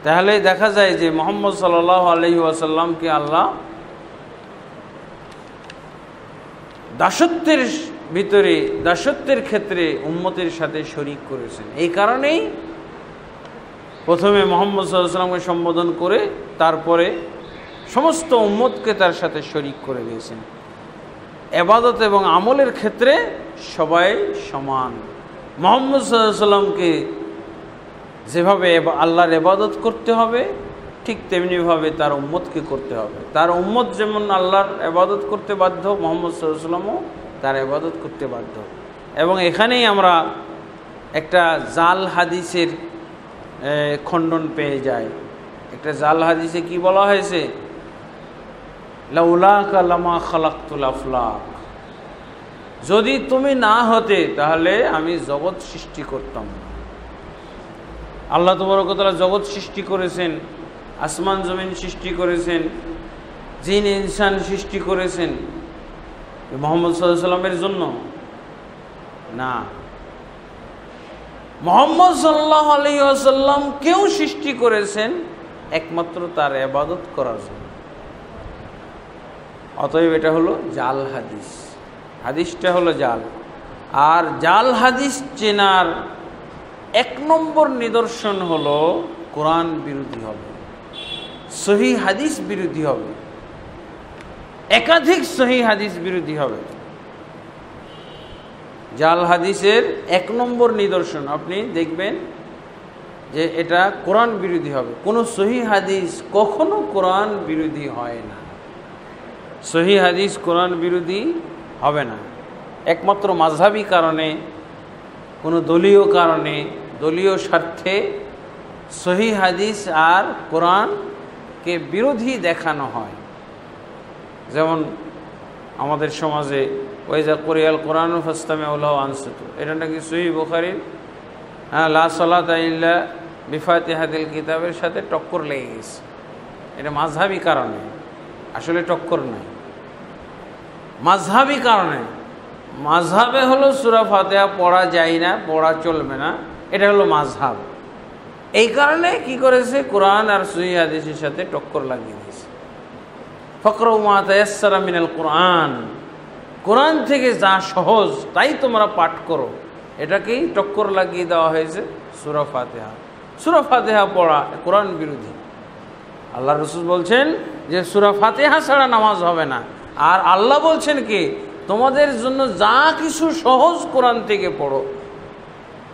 তাহলে দেখা যায় যে মুহাম্মদ সাল্লাল্লাহু আলাইহি ওয়াসাল্লামকে আল্লাহ দাসত্বের ভিতরে, দাসত্বের ক্ষেত্রে উম্মতের সাথে শরীক করেছেন। এই কারণেই প্রথমে মুহাম্মদ সাল্লাল্লাহু আলাইহি ওয়াসাল্লামকে সম্বোধন করে তারপরে সমস্ত উম্মতকে তার সাথে শরীক করে দিয়েছেন। ইবাদত এবং আমলের ক্ষেত্রে সবাই সমান। মুহাম্মদ সাল্লাল্লাহু আলাইহি ওয়াসাল্লামকে যেভাবে আল্লাহর ইবাদত করতে হবে ঠিক তেমনিভাবে তার উম্মতকে করতে হবে। তার উম্মত যেমন আল্লাহর ইবাদত করতে বাধ্য, মুহাম্মদ সাল্লাল্লাহু আলাইহি ওয়াসাল্লামও তার ইবাদত করতে বাধ্য। এবং এখানেই আমরা একটা জাল হাদিসের খণ্ডন পেয়ে যায়। একটা জাল হাদিসে কি বলা হয়েছে? লাউলাকা লামা খালাকতুল আফলাক, যদি তুমি না হতে তাহলে আমি জগৎ সৃষ্টি করতাম না। আল্লাহ তাবারক ওয়া তাআলা জগৎ সৃষ্টি করেছেন, আসমান জমিন সৃষ্টি করেছেন, জিন ইনসান সৃষ্টি করেছেন মুহাম্মদ সাল্লাল্লাহু আলাইহি ওয়াসাল্লামের জন্য না, মুহাম্মদ সাল্লাল্লাহু আলাইহি ওয়াসাল্লাম কেউ সৃষ্টি করেছেন একমাত্র তার ইবাদত করার জন্য। অতএব এটা হলো জাল হাদিস, হাদিসটা হলো জাল। আর জাল হাদিস চেনার এক নম্বর নিদর্শন হলো কোরআন বিরোধী হবে, সহিহ হাদিস বিরোধী হবে, একাধিক সহিহ হাদিস বিরোধী হবে। জাল হাদিসের এক নম্বর নিদর্শন আপনি দেখবেন যে এটা কোরআন বিরোধী হবে। কোনো সহিহ হাদিস কখনো কোরআন বিরোধী হয় না। সহিহ হাদিস কোরআন বিরোধী হবে না, একমাত্র মাযহাবী কারণে, কোনো দলীয় কারণে, দলীয় স্বার্থে সহিহ হাদিস আর কোরআনকে বিরোধী দেখানো হয়। যেমন আমাদের সমাজে ওয়াইজা কুরিয়াল কোরআন ফাসতামিউ লাহু আনসিতু, এটা নাকি সহিহ বুখারীর লা সালাতা ইল্লা বিফাতিহাতিল কিতাবের সাথে টক্কর লেগে গেছে। এটা মাযহাবী কারণে, আসলে টক্কর নাই, মাযহাবী কারণে। মাযহাবে হলো সূরা ফাতিহা পড়া যায় না, পড়া চলবে না, এটা হলো মাযহাব। এই কারণে কি করেছে? কোরআন আর সহিহ হাদিসের সাথে টক্কর লাগিয়ে দিয়েছে। ফাকরাউ মা তায়াসসারা মিনাল কোরআন, কোরআন থেকে যা সহজ তাই তোমরা পাঠ করো, এটাকেই টক্কর লাগিয়ে দেওয়া হয়েছে সূরা ফাতিহা। সূরা ফাতিহা পড়া কোরআন বিরোধী। আল্লাহ রাসূল বলছেন যে সূরা ফাতিহা ছাড়া নামাজ হবে না। আর আল্লাহ বলছেন কি, তোমাদের জন্য যা কিছু সহজ কোরআন থেকে পড়ো।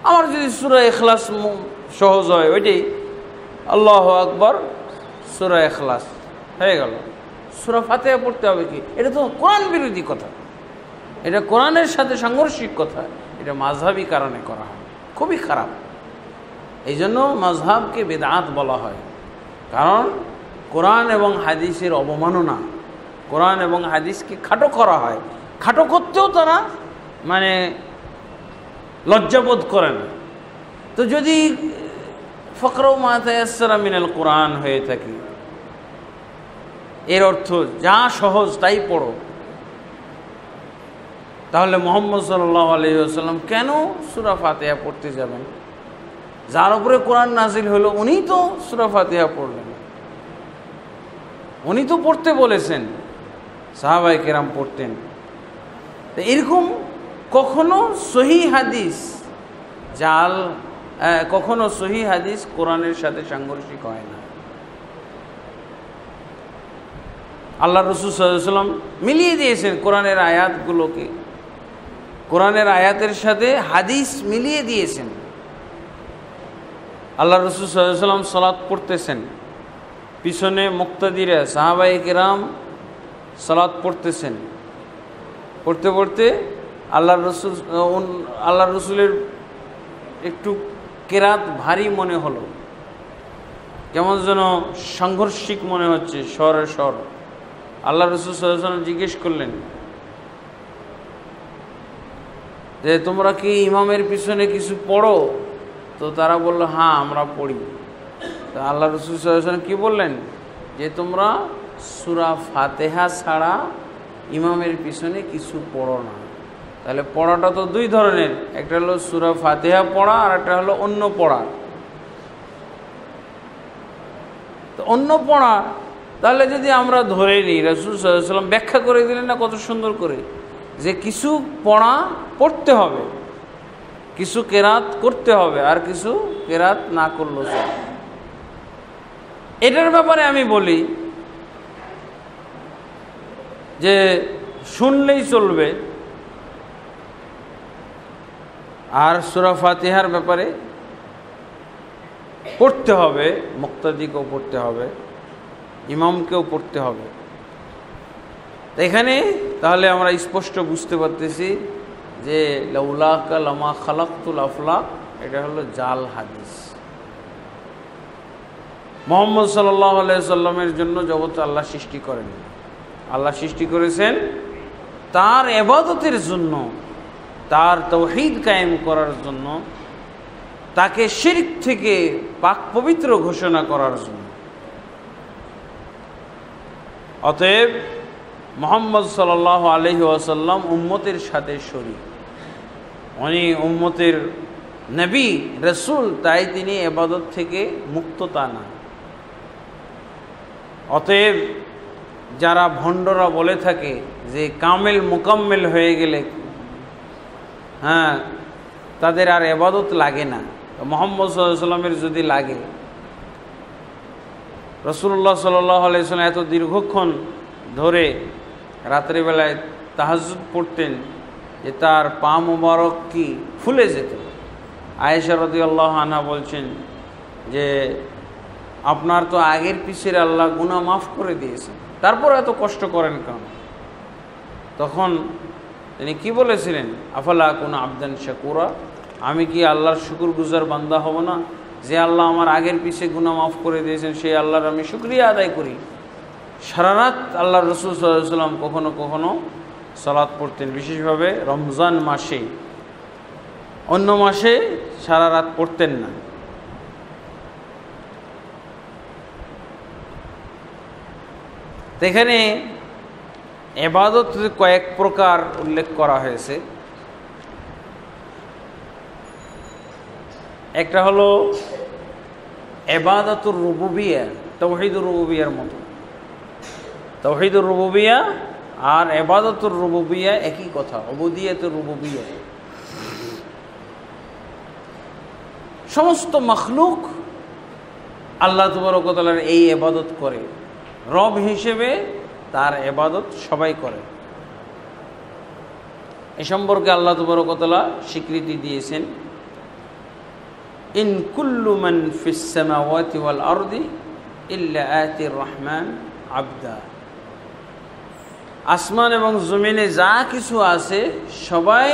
আমার যদি সূরা ইখলাস সহজ হয়, ওইটাই আল্লাহু আকবার সূরা ইখলাস হয়ে গেল। সূরা ফাতিহা পড়তে হবে কি? এটা তো কোরআন বিরোধী কথা, এটা কোরআনের সাথে সাংঘর্ষিক কথা। এটা মাযহাবী কারণে করা হয়, খুবই খারাপ। এই জন্য মাযহাবকে বিদআত বলা হয়, কারণ কোরআন এবং হাদিসের অবমাননা, কোরআন এবং হাদিসকে খাটো করা হয়, খাটো করতেও তারা মানে লজ্জাবোধ করে না। তো যদি ফকরাউ মা তায়াসসারা মিনাল কোরআন হয়ে থাকে, এর অর্থ যা সহজ তাই পড়ো, তাহলে মুহাম্মদ সাল্লাল্লাহু আলাইহি ওয়াসাল্লাম কেন সূরা ফাতিহা পড়তে যাবেন? যার উপরে কোরআন নাজিল হলো উনিই তো সূরা ফাতিহা পড়লেন, উনি তো পড়তে বলেছেন, সাহাবায়ে কেরাম পড়তেন। তো এরকম কখনো সহিহ হাদিস কখনো সহিহ হাদিস কোরআনের সাথে সাংঘর্ষিক হয় না। আল্লাহ রাসূল সাল্লাল্লাহু আলাইহি ওয়াসাল্লাম মিলিয়ে দিয়েছেন কোরআনের আয়াতগুলোকে, কোরআনের আয়াতের সাথে হাদিস মিলিয়ে দিয়েছেন। আল্লাহ রাসূল সাল্লাল্লাহু আলাইহি ওয়াসাল্লাম সালাত পড়তেছেন, পিছনে মুক্তাদিরা সাহাবায়ে কেরাম সালাত পড়তেছেন, পড়তে পড়তে আল্লাহ রসুলের একটু কেরাত ভারী মনে হলো, কেমন যেন সাংঘর্ষিক মনে হচ্ছে স্বরে স্বর। আল্লাহ রসুল সাল্লাল্লাহু আলাইহি ওয়াসাল্লাম জিজ্ঞেস করলেন যে তোমরা কি ইমামের পিছনে কিছু পড়ো? তো তারা বলল হ্যাঁ আমরা পড়ি। তো আল্লাহ রসুল সাল্লাল্লাহু আলাইহি ওয়াসাল্লাম কি বললেন? যে তোমরা সূরা ফাতিহা ছাড়া ইমামের পিছনে কিছু পড়ো না। তাহলে পড়াটা তো দুই ধরনের, একটা হলো সূরা ফাতিহা পড়া আর একটা হলো অন্য পড়া। তো অন্য পড়া তাহলে যদি আমরা ধরে নিই, রাসূল সাল্লাল্লাহু আলাইহি ওয়াসাল্লাম ব্যাখ্যা করে দিলেন না কত সুন্দর করে, যে কিছু পড়া পড়তে হবে, কিছু কেরাত করতে হবে, আর কিছু কেরাত না করলেও চলে। এটার ব্যাপারে আমি বলি যে শুনলেই চলবে, আর সূরা ফাতিহার ব্যাপারে পড়তে হবে, মুক্তাদিকেও পড়তে হবে, ইমামকেও পড়তে হবে। এখানে তাহলে আমরা স্পষ্ট বুঝতে পারতেছি যে লাউলাকা লামা খালাকতুল আফলাক, এটা হলো জাল হাদিস। মুহাম্মদ সাল্লাল্লাহু আলাইহি সাল্লামের জন্য জগৎ আল্লাহ সৃষ্টি করেন, আল্লাহ সৃষ্টি করেছেন তার ইবাদতের জন্য, তার তাওহীদ কায়েম করার জন্য, তাকে শিরক থেকে পাক পবিত্র ঘোষণা করার জন্য। অতএব মুহাম্মদ সাল্লাল্লাহু আলাইহি ওয়াসাল্লাম উম্মতের সাথে শরীক, উনি উম্মতের নবী রাসূল, তাই তিনি ইবাদত থেকে মুক্ত তা না। অতএব যারা ভণ্ডরা বলে থাকে যে কামেল মুকাম্মেল হয়ে গেলে তাদের আর ইবাদত লাগে না, মুহাম্মদ সাল্লাল্লাহু আলাইহি ওয়াসাল্লামের যদি লাগে, রাসূলুল্লাহ সাল্লাল্লাহু আলাইহি ওয়াসাল্লাম এত দীর্ঘক্ষণ ধরে রাত্রিবেলায় তাহাজ্জুদ পড়তেন যে তার পা মুবারক কি ফুলে যেত। আয়েশা রাদিয়াল্লাহু আনহা বলছেন যে আপনার তো আগের পিছের আল্লাহ গুনাহ মাফ করে দিয়েছেন, তারপর এত কষ্ট করেন কেন? তখন তিনি কি বলেছিলেন? আফালা আকুনা আবদান শাকুরা, আমি কি আল্লাহর শুকরগুজার বান্দা হব না? যে আল্লাহ আমার আগের পিছে গুনাহ মাফ করে দিয়েছেন, সেই আল্লাহর আমি শুকরিয়া আদায় করি। সারা রাত আল্লাহ রাসূল সাল্লাল্লাহু আলাইহি ওয়াসাল্লাম কখনো কখনো সালাত পড়তেন, বিশেষভাবে রমজান মাসে, অন্য মাসে সারা রাত পড়তেন না। এখানে ইবাদত কয়েক প্রকার উল্লেখ করা হয়েছে। একটা হলো ইবাদাতুর রুবুবিয়্যা, তাওহীদুর রুবুবিয়্যার মতো। তাওহীদুর রুবুবিয়্যা আর ইবাদাতুর রুবুবিয়্যা একই কথা, উবুদিয়াতুর রুবুবিয়্যা। সমস্ত মাখলুক আল্লাহ তাবারক ওয়া তাআলার এই ইবাদত করে, রব হিসেবে তার ইবাদত সবাই করে। এ সম্পর্কে আল্লাহ তাবারক ওয়া তাআলা স্বীকৃতি দিয়েছেন, ইন কুল্লু মান ফিস সামাওয়াতি ওয়াল আরদি ইল্লা আতির রহমান আবদা। আসমান এবং জমিনে যা কিছু আছে সবাই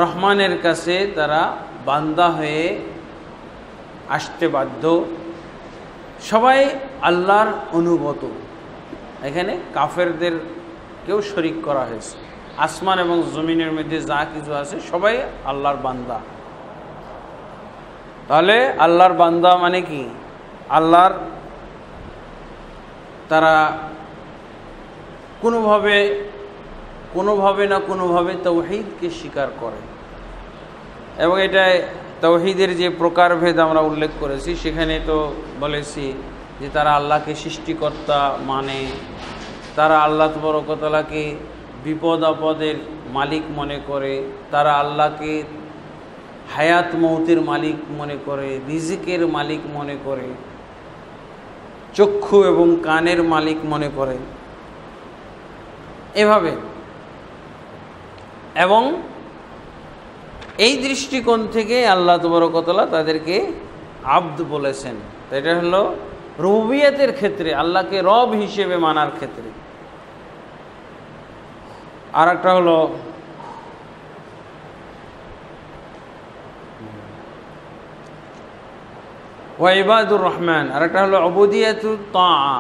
রহমানের কাছে তারা বান্দা হয়ে আসতে বাধ্য, সবাই আল্লাহর অনুগত। এখানে কাফেরদের কেউ শরিক করা হয়েছে। আসমান এবং জমিনের মধ্যে যা কিছু আছে সবাই আল্লাহর বান্দা। তাহলে আল্লাহর বান্দা মানে কি? আল্লাহর তারা কোনোভাবে না কোনোভাবে তাওহীদকে স্বীকার করে। এবং এটা তাওহীদের যে প্রকারভেদ আমরা উল্লেখ করেছি, সেখানে তো বলেছি যে তারা আল্লাহকে সৃষ্টিকর্তা মানে, তারা আল্লাহ তাবারক ওয়া তাআলাকে বিপদ আপদের মালিক মনে করে, তারা আল্লাহকে হায়াত মৌতের মালিক মনে করে, রিজিকের মালিক মনে করে, চক্ষু এবং কানের মালিক মনে করে এভাবে। এবং এই দৃষ্টিকোণ থেকে আল্লাহ তাবারক ওয়া তাআলা তাদেরকে আব্দ বলেছেন। তো এটা হলো রুবুবিয়তের ক্ষেত্রে, আল্লাহকে রব হিসেবে মানার ক্ষেত্রে। আর একটা হলো ওয়া ইবাদুর রহমান, আর একটা হলো উবুদিয়াতুত তাআ,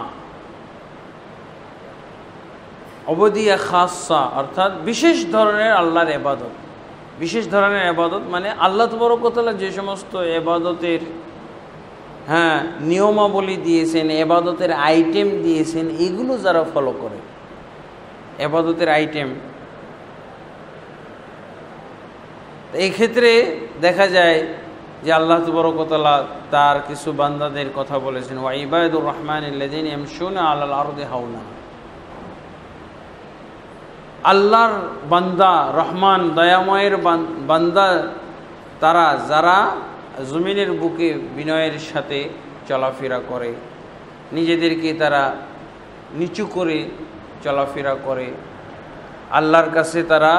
উবুদিয়া খাসা, অর্থাৎ বিশেষ ধরনের আল্লাহর ইবাদত। বিশেষ ধরনের ইবাদত মানে আল্লাহ তাবারক ওয়া তাআলা যে সমস্ত ইবাদতের নিয়মাবলী দিয়েছেন, ইবাদতের আইটেম দিয়েছেন, এগুলো যারা ফলো করে, ইবাদতের আইটেম। এই ক্ষেত্রে দেখা যায় যে আল্লাহ তাবারক ওয়া তাআলা তার কিছু বান্দাদের কথা বলেছেন, ওয়া ইবাদুর রহমানিল্লাযীনা ইয়ামশুনা আলাল আরদি হাওনা। আল্লাহর বান্দা, রহমান দয়াময়ের বান্দা তারা যারা জমিনের বুকে বিনয়ের সাথে চলাফেরা করে, নিজেদেরকে তারা নিচু করে চলাফেরা করে, আল্লাহর কাছে তারা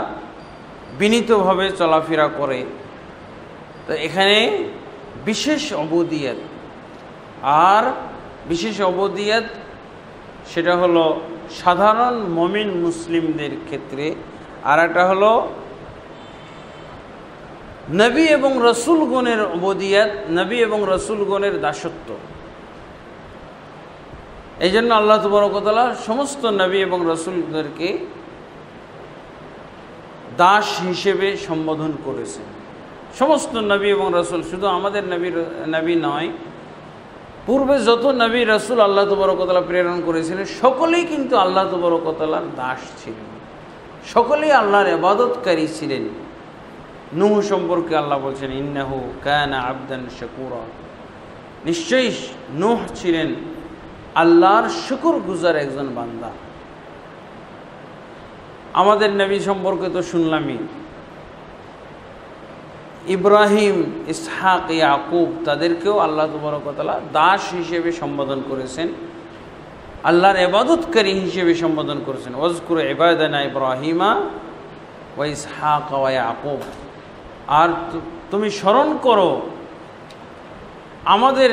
বিনীতভাবে চলাফেরা করে। তো এখানে বিশেষ উবুদিয়ত, আর বিশেষ উবুদিয়ত সেটা হলো সাধারণ মুমিন মুসলিমদের ক্ষেত্রে, আর একটা হলো নবী এবং রসুলগণের উবুদিয়ত, নবী এবং রসুলগণের দাসত্ব। এই জন্য আল্লাহ তাবারক ওয়া তাআলা সমস্ত নবী এবং রসুলদেরকে দাস হিসেবে সম্বোধন করেছেন। সমস্ত নবী এবং রসুল, শুধু আমাদের নবী নয়, পূর্বে যত নবী রসুল আল্লাহ তাবারক ওয়া তাআলা প্রেরণ করেছিলেন সকলেই কিন্তু আল্লাহ তাবারক ওয়া তাআলার দাস ছিলেন, সকলেই আল্লাহর ইবাদতকারী ছিলেন। নূহ সম্পর্কে আল্লাহ বলছেন, ইন্নাহু কানা আবদান শাকুরা, নিশ্চয়ই নূহ ছিলেন আল্লাহর শুকর গুজার একজন বান্দা। আমাদের নবী সম্পর্কে তো শুনলামই, ইব্রাহিম, ইসহাক, ইয়াকুব, তাদেরকেও আল্লাহ তাবারক ওয়া তাআলা দাস হিসেবে সম্বোধন করেছেন, আল্লাহর ইবাদতকারী হিসেবে সম্বোধন করেছেন। ওয়াজকুর ইবাদানা ইব্রাহিমা ওয়া ইসহাক ওয়া ইয়াকুব, আর তুমি স্মরণ করো আমাদের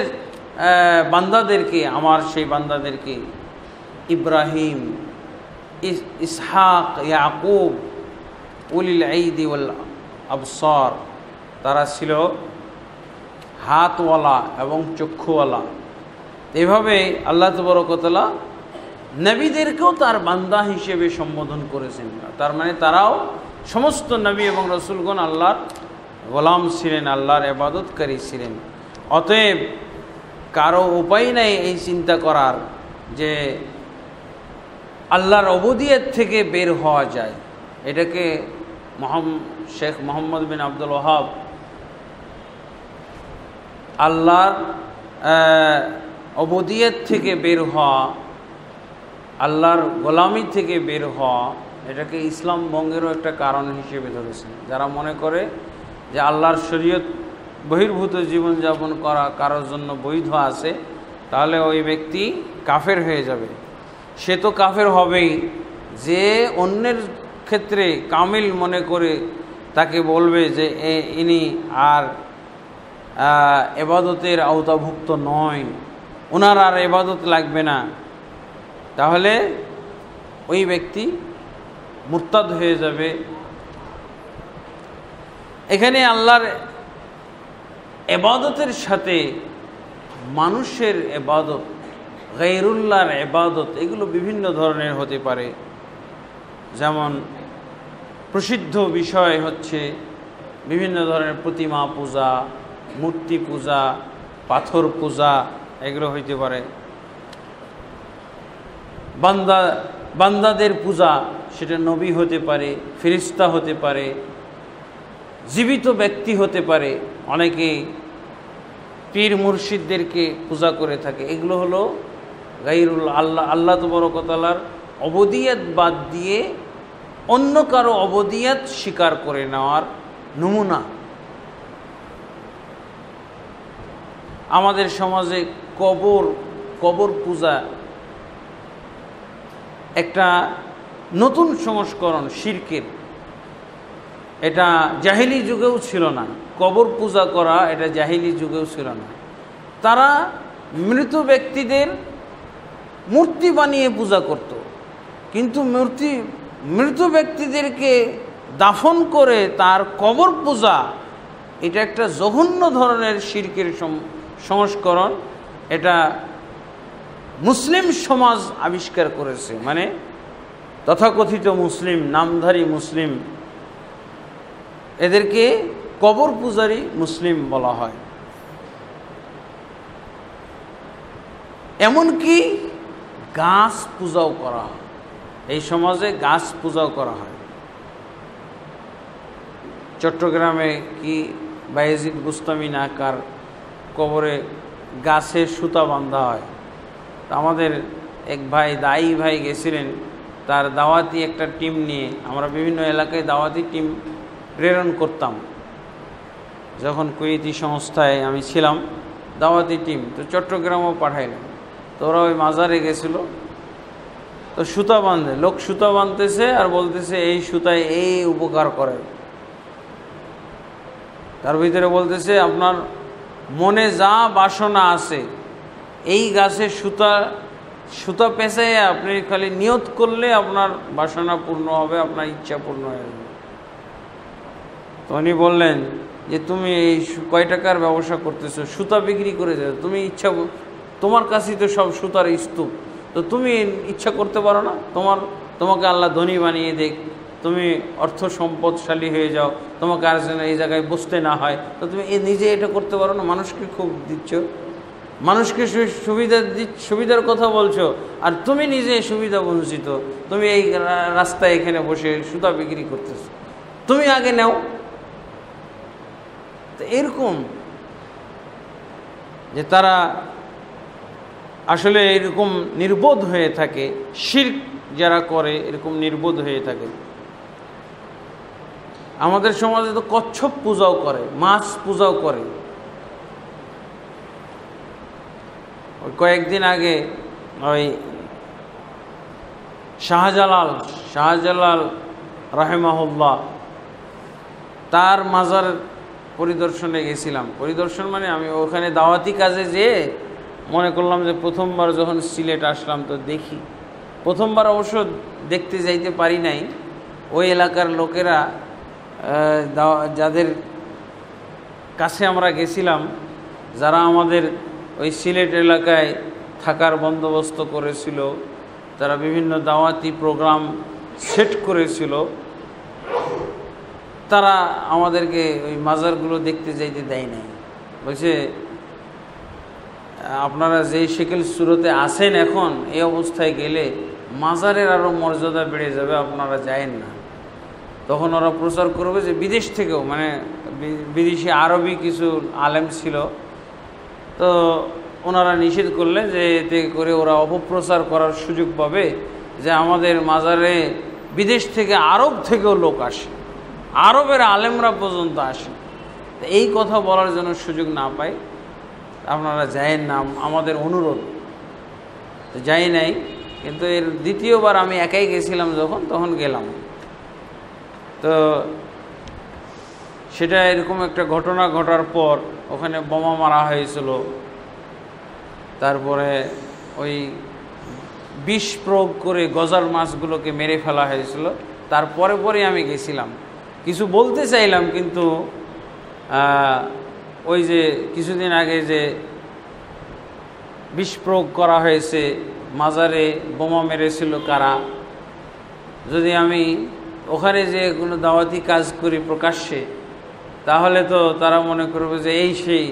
বান্দাদেরকে, আমার সেই বান্দাদেরকে, ইব্রাহিম, ইসহাক, ইয়াকুব, উলিল আইদি ওয়াল আবসার, তারা ছিল হাতওয়ালা এবং চক্ষুওয়ালা। এভাবে আল্লাহ তাবারক ওয়া তাআলা নবীদেরকেও তার বান্দা হিসেবে সম্বোধন করেছেন। তার মানে তারাও সমস্ত নবী এবং রসুলগণ আল্লাহর গোলাম ছিলেন, আল্লাহর ইবাদতকারী ছিলেন। অতএব কারো উপায় নাই এই চিন্তা করার যে আল্লাহর উবুদিয়ত থেকে বের হওয়া যায়। এটাকে শেখ মোহাম্মদ বিন আব্দুল ওয়াহাব আল্লাহর উবুদিয়ত থেকে বের হওয়া, আল্লাহর গোলামি থেকে বের হওয়া, এটাকে ইসলাম ভঙ্গেরও একটা কারণ হিসেবে ধরেছেন। যারা মনে করে যে আল্লাহর শরীয়ত বহির্ভূত জীবনযাপন করা কারোর জন্য বৈধ আছে, তাহলে ওই ব্যক্তি কাফের হয়ে যাবে। সে তো কাফের হবেই, যে অন্যের ক্ষেত্রে কামিল মনে করে তাকে বলবে যে ইনি আর ইবাদতের আওতাভুক্ত নয়, ওনার আর ইবাদত লাগবে না, তাহলে ওই ব্যক্তি মুরতাদ হয়ে যাবে। এখানে আল্লাহর ইবাদতের সাথে মানুষের ইবাদত, গায়রুল্লাহর ইবাদত, এগুলো বিভিন্ন ধরনের হতে পারে। যেমন প্রসিদ্ধ বিষয় হচ্ছে বিভিন্ন ধরনের প্রতিমা পূজা, মূর্তি পূজা, পাথর পূজা, এগুলো হইতে পারে। বান্দাদের পূজা, সেটা নবী হতে পারে, ফেরেশতা হতে পারে, জীবিত ব্যক্তি হতে পারে। অনেকে পীর মুর্শিদদেরকে পূজা করে থাকে। এগুলো হলো গায়রুল আল্লাহ তাবারক ওয়া তাআলার অবদিয়ত বাদ দিয়ে অন্য কারো অবদিয়ত স্বীকার করে নেওয়ার নমুনা। আমাদের সমাজে কবর পূজা একটা নতুন সংস্করণ শিরকের। এটা জাহিলি যুগেও ছিল না। কবর পূজা করা এটা জাহিলি যুগেও ছিল না। তারা মৃত ব্যক্তিদের মূর্তি বানিয়ে পূজা করত, কিন্তু মৃত ব্যক্তিদেরকে দাফন করে তার কবর পূজা, এটা একটা জঘন্য ধরনের শিরকের সংস্করণ। এটা মুসলিম সমাজ আবিষ্কার করেছে, মানে তথাকথিত মুসলিম, নামধারী মুসলিম, এদেরকে কবর পূজারী মুসলিম বলা হয়। এমনকি গাছ পূজাও করা হয়, এই সমাজে গাছ পূজাও করা হয়। চট্টগ্রামে কি বায়েজিদ বুস্তামি নাকার কবরে গাছের সুতা বাঁধা হয়। আমাদের এক ভাই, দায়ী ভাই গেছিলেন, তার দাওয়াতি একটা টিম নিয়ে। আমরা বিভিন্ন এলাকায় দাওয়াতি টিম প্রেরণ করতাম যখন কুয়েতি সংস্থায় আমি ছিলাম, দাওয়াতি টিম। তো চট্টগ্রামও পাঠাইলাম। তো ওরা ওই মাজারে গেছিল, তো সুতা বাঁধে, লোক সুতা বাঁধতেছে আর বলতেছে এই সুতায় এই উপকার করে। তার ভিতরে বলতেছে আপনার মনে যা বাসনা আছে, এই গাছের সুতা পেঁচায় আপনি খালি নিয়ত করলে আপনার বাসনা পূর্ণ হবে, আপনার ইচ্ছা পূর্ণ হয়ে যাবে। তো উনি বললেন যে তুমি এই কয় টাকার ব্যবসা করতেছো, সুতা বিক্রি করে যাও, তুমি ইচ্ছা, তোমার কাছেই তো সব সুতার স্তূপ, তো তুমি ইচ্ছা করতে পারো না? তোমাকে আল্লাহ ধনী বানিয়ে দেখ, তুমি অর্থ সম্পদশালী হয়ে যাও, তোমাকে আর যেন এই জায়গায় বসতে না হয়, তো তুমি নিজে এটা করতে পারো না? মানুষকে খুব দিচ্ছ, মানুষকে সুবিধার কথা বলছো, আর তুমি নিজে সুবিধা বঞ্চিত। তুমি এই রাস্তায় এখানে বসে সুতা বিক্রি করতেছো, তুমি আগে নাও। তো এরকম যে তারা আসলে এরকম নির্বোধ হয়ে থাকে, শিরক যারা করে এরকম নির্বোধ হয়ে থাকে। আমাদের সমাজে তো কচ্ছপ পূজাও করে, মাছ পূজাও করে। ওই কয়েকদিন আগে ওই শাহজালাল রাহিমাহুল্লাহ, তার মাজার পরিদর্শনে গেছিলাম। পরিদর্শন মানে আমি ওখানে দাওয়াতি কাজে যেয়ে মনে করলাম যে প্রথমবার যখন সিলেট আসলাম তো দেখি। প্রথমবার অবশ্য দেখতে যাইতে পারি নাই। ওই এলাকার লোকেরা যাদের কাছে আমরা গেছিলাম, যারা আমাদের ওই সিলেট এলাকায় থাকার বন্দোবস্ত করেছিল, তারা বিভিন্ন দাওয়াতি প্রোগ্রাম সেট করেছিল, তারা আমাদেরকে ওই মাজারগুলো দেখতে যাইতে দেয় নাই। বলছে আপনারা যেই শেকেল সুরতে আছেন এখন, এই অবস্থায় গেলে মাজারের আরও মর্যাদা বেড়ে যাবে, আপনারা যায়েন না। তখন ওরা প্রচার করবে যে বিদেশ থেকেও, মানে বিদেশি আরবি কিছু আলেম ছিল, তো ওনারা নিষেধ করলেন যে এতে করে ওরা অপপ্রচার করার সুযোগ পাবে যে আমাদের মাজারে বিদেশ থেকে, আরব থেকেও লোক আসে, আরবের আলেমরা পর্যন্ত আসে। এই কথা বলার জন্য সুযোগ না পাই, আপনারা যায়েন না, আমাদের অনুরোধ। তো যাই নাই, কিন্তু এর দ্বিতীয়বার আমি একাই গেছিলাম যখন, তখন গেলাম। তো সেটা এরকম একটা ঘটনা ঘটার পর ওখানে বোমা মারা হয়েছিল, তারপরে ওই বিষ প্রয়োগ করে গজার মাছগুলোকে মেরে ফেলা হয়েছিল। তারপরে পরে আমি গেছিলাম, কিছু বলতে চাইলাম, কিন্তু ওই যে কিছুদিন আগে যে বিষ প্রয়োগ করা হয়েছে, মাজারে বোমা মেরেছিল কারা। যদি আমি ওখানে যে কোনো দাওয়াতি কাজ করি প্রকাশ্যে, তাহলে তো তারা মনে করবে যে এই সেই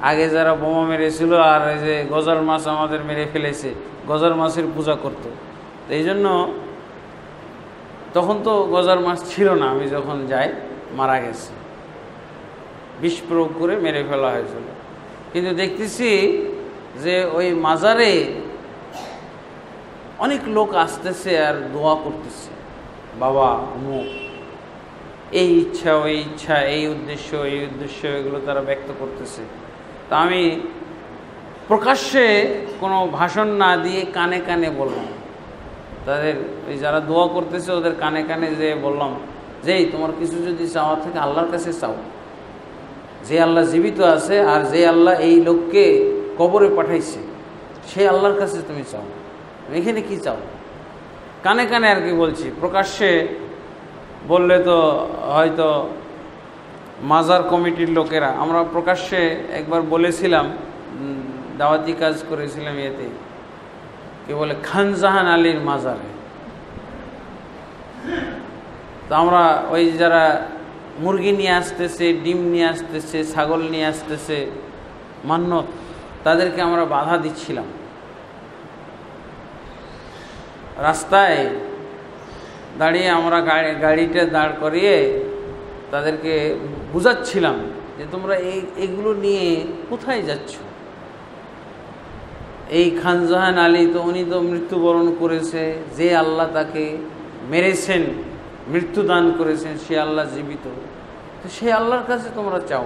আগে যারা বোমা মেরেছিল আর এই যে গজার মাছ আমাদের মেরে ফেলেছে, গজার মাছের পূজা করতো। তো এই জন্য তখন তো গজার মাছ ছিল না, আমি যখন যাই মারা গেছে, বিষ প্রয়োগ করে মেরে ফেলা হয়েছিল। কিন্তু দেখতেছি যে ওই মাজারে অনেক লোক আসতেছে আর দোয়া করতেছে, বাবা অমুক এই ইচ্ছা ওই ইচ্ছা, এই উদ্দেশ্য এগুলো তারা ব্যক্ত করতেছে। তা আমি প্রকাশ্যে কোনো ভাষণ না দিয়ে কানে কানে বললাম, তাদের ওই যারা দোয়া করতেছে ওদের কানে কানে যে বললাম যে তোমার কিছু যদি চাওয়া থাকে আল্লাহর কাছে চাও, যে আল্লাহ জীবিত আছে আর যে আল্লাহ এই লোককে কবরে পাঠাইছে সেই আল্লাহর কাছে তুমি চাও, এখানে কি চাও। কানে কানে আর কি বলছি, প্রকাশ্যে বললে তো হয়তো মাজার কমিটির লোকেরা, আমরা প্রকাশ্যে একবার বলেছিলাম, দাওয়াতি কাজ করেছিলাম এতে, কে বলে খানজাহান আলীর মাজারে। তো আমরা ওই যারা মুরগি নিয়ে আসতেছে, ডিম নিয়ে আসতেছে, ছাগল নিয়ে আসতেছে মান্যত, তাদেরকে আমরা বাধা দিচ্ছিলাম। রাস্তায় দাঁড়িয়ে আমরা গাড়িটা দাঁড় করিয়ে তাদেরকে বুঝাচ্ছিলাম যে তোমরা এইগুলো নিয়ে কোথায় যাচ্ছ। এই খানজাহান আলী তো উনি তো মৃত্যুবরণ করেছে, যে আল্লাহ তাকে মেরেছেন, মৃত্যুদান করেছেন, সে আল্লাহ জীবিত, তো সেই আল্লাহর কাছে তোমরা চাও,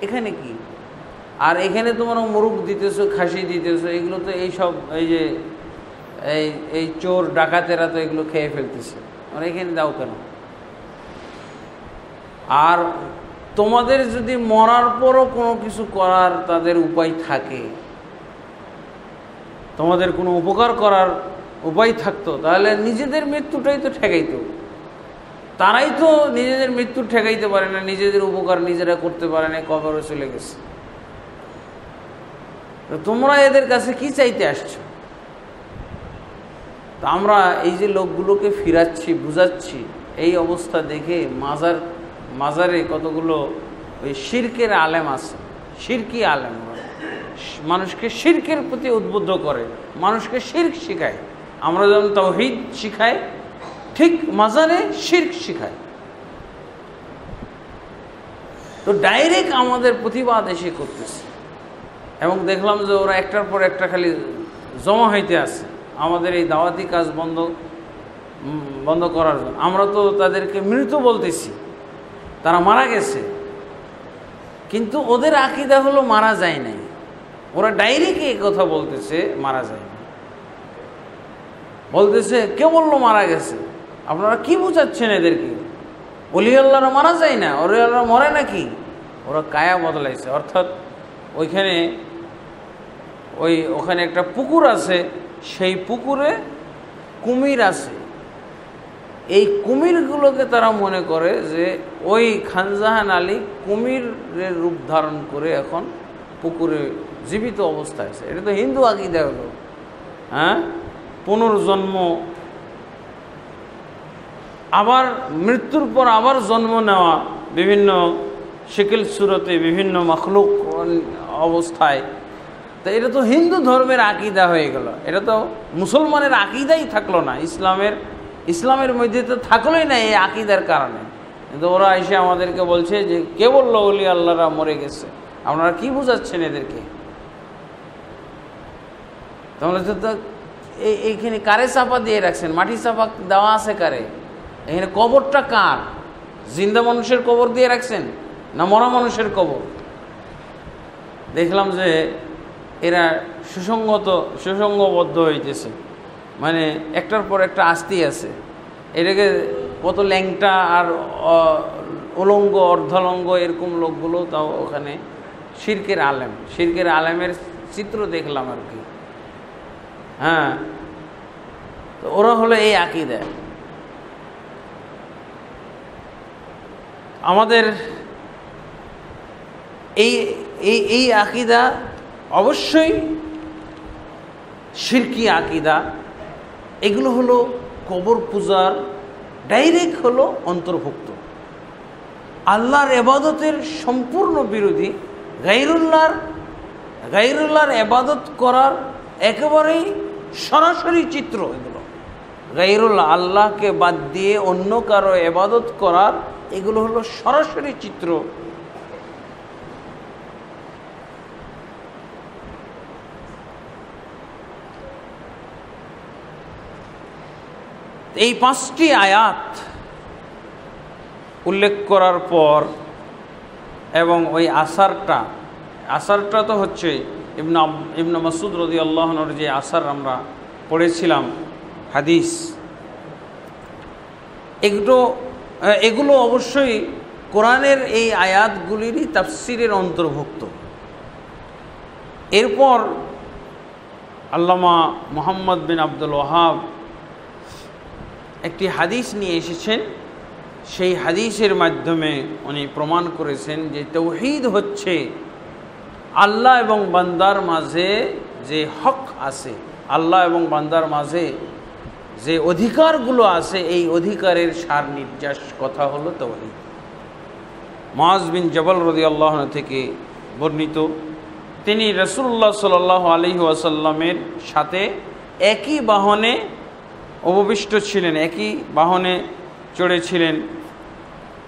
এখানে কি। আর এখানে তোমরা মুরগ দিতেছো, খাসি দিতেছো, এগুলো তো এইসব এই যে এই চোর ডাকাতেরা তো এগুলো খেয়ে ফেলতেছে, তোমরা এখানে দাও কেন। আর তোমাদের যদি মরার পরও কোনো কিছু করার তাদের উপায় থাকে, তোমাদের কোনো উপকার করার উপায় থাকতো, তাহলে নিজেদের মৃত্যুটাই তো ঠেকাইতো। তারাই তো নিজেদের মৃত্যু ঠেকাইতে পারে না, নিজেদের উপকার নিজেরা করতে পারে না, কবরে চলে গেছে। তোমরা এদের কাছে কি চাইতে আসছো। তা আমরা এই যে লোকগুলোকে ফিরাচ্ছি, বুঝাচ্ছি, এই অবস্থা দেখে মাজারে কতগুলো ওই শিরকের আলেম আছে, শিরকি আলেম, মানুষকে শিরকের প্রতি উদ্বুদ্ধ করে, মানুষকে শিরক শিখায়। আমরা যেমন তাওহীদ শিখাই, ঠিক মাজারে শিরক শিখায়। তো ডাইরেক্ট আমাদের প্রতিবাদ এসে করতেছে, এবং দেখলাম যে ওরা একটার পর একটা খালি জমা হইতে আছে আমাদের এই দাওয়াতি কাজ বন্ধ করার জন্য। আমরা তো তাদেরকে মৃত বলতেছি, তারা মারা গেছে, কিন্তু ওদের আকীদা হলো মারা যায় নাই। ওরা ডাইরেক্ট এই কথা বলতেছে মারা যায় না, বলতেছে কে বললো মারা গেছে, আপনারা কি বোঝাচ্ছেন এদেরকে, ওলি আল্লাহরা মারা যায় না, ওলি আল্লাহরা মরে নাকি। ওরা কায়া বদলাইছে, অর্থাৎ ওখানে একটা পুকুর আছে, সেই পুকুরে কুমির আছে। এই কুমিরগুলোকে তারা মনে করে যে ওই খানজাহান আলী কুমিরের রূপ ধারণ করে এখন পুকুরে জীবিত অবস্থায় আছে। এটা তো হিন্দু আকীদা হলো, হ্যাঁ, পুনর্জন্ম, আবার মৃত্যুর পর আবার জন্ম নেওয়া, বিভিন্ন শিকিল সুরতে, বিভিন্ন মখলুক অবস্থায়। তো এটা তো হিন্দু ধর্মের আকীদা হয়ে গেল, এটা তো মুসলমানের আকীদাই থাকলো না, ইসলামের মধ্যে তো থাকলোই না এই আকীদার কারণে। কিন্তু ওরা এসে আমাদেরকে বলছে যে কে বললো ওলি আল্লাহরা মরে গেছে, আপনারা কি বোঝাচ্ছেন এদেরকে। তাহলে তো এইখানে কারে চাপা দিয়ে রাখছেন, মাটি চাপা দেওয়া আছে কারে, এখানে কবরটা কার, জিন্দা মানুষের কবর দিয়ে রাখছেন না মরা মানুষের কবর। দেখলাম যে এরা সুসংগবদ্ধ হইতেছে, মানে একটার পর একটা আসতেই আছে। এটাকে কত ল্যাংটা আর উলঙ্গ, অর্ধলঙ্গ এরকম লোকগুলো, তাও ওখানে শিরকের আলেমের চিত্র দেখলাম আর কি। হ্যাঁ, তো ওরা হলো এই আকীদা। আমাদের এই আকীদা অবশ্যই শিরকি আকীদা, এগুলো হলো কবর পূজার ডাইরেক্ট হলো অন্তর্ভুক্ত। আল্লাহর ইবাদতের সম্পূর্ণ বিরোধী, গায়রুল্লাহর ইবাদত করার একেবারেই সরাসরি চিত্র এগুলো। গায়রুল্লাহ, আল্লাহকে বাদ দিয়ে অন্য কারো ইবাদত করার এগুলো হলো সরাসরি চিত্র। এই 5টি আয়াত উল্লেখ করার পর এবং ওই আসারটা তো হচ্ছে ইবনে মাসউদ রাদিয়াল্লাহু আনহুর যে আসার আমরা পড়েছিলাম হাদিস, এগুলো অবশ্যই কোরআনের এই আয়াতগুলিরই তাফসিরের অন্তর্ভুক্ত। এরপর আল্লামা মুহাম্মদ বিন আব্দুল ওয়াহাব একটি হাদিস নিয়ে এসেছেন। সেই হাদিসের মাধ্যমে উনি প্রমাণ করেছেন যে তাওহীদ হচ্ছে আল্লাহ এবং বান্দার মাঝে যে হক আছে, আল্লাহ এবং বান্দার মাঝে যে অধিকারগুলো আছে, এই অধিকারের সার নির্যাস কথা হলো তাওহীদ। মুআজ বিন জাবাল রাদিয়াল্লাহু আনহু থেকে বর্ণিত, তিনি রাসূলুল্লাহ সাল্লাল্লাহু আলাইহি ওয়াসাল্লামের সাথে একই বাহনে অববিষ্ট ছিলেন, একই বাহনে চড়েছিলেন।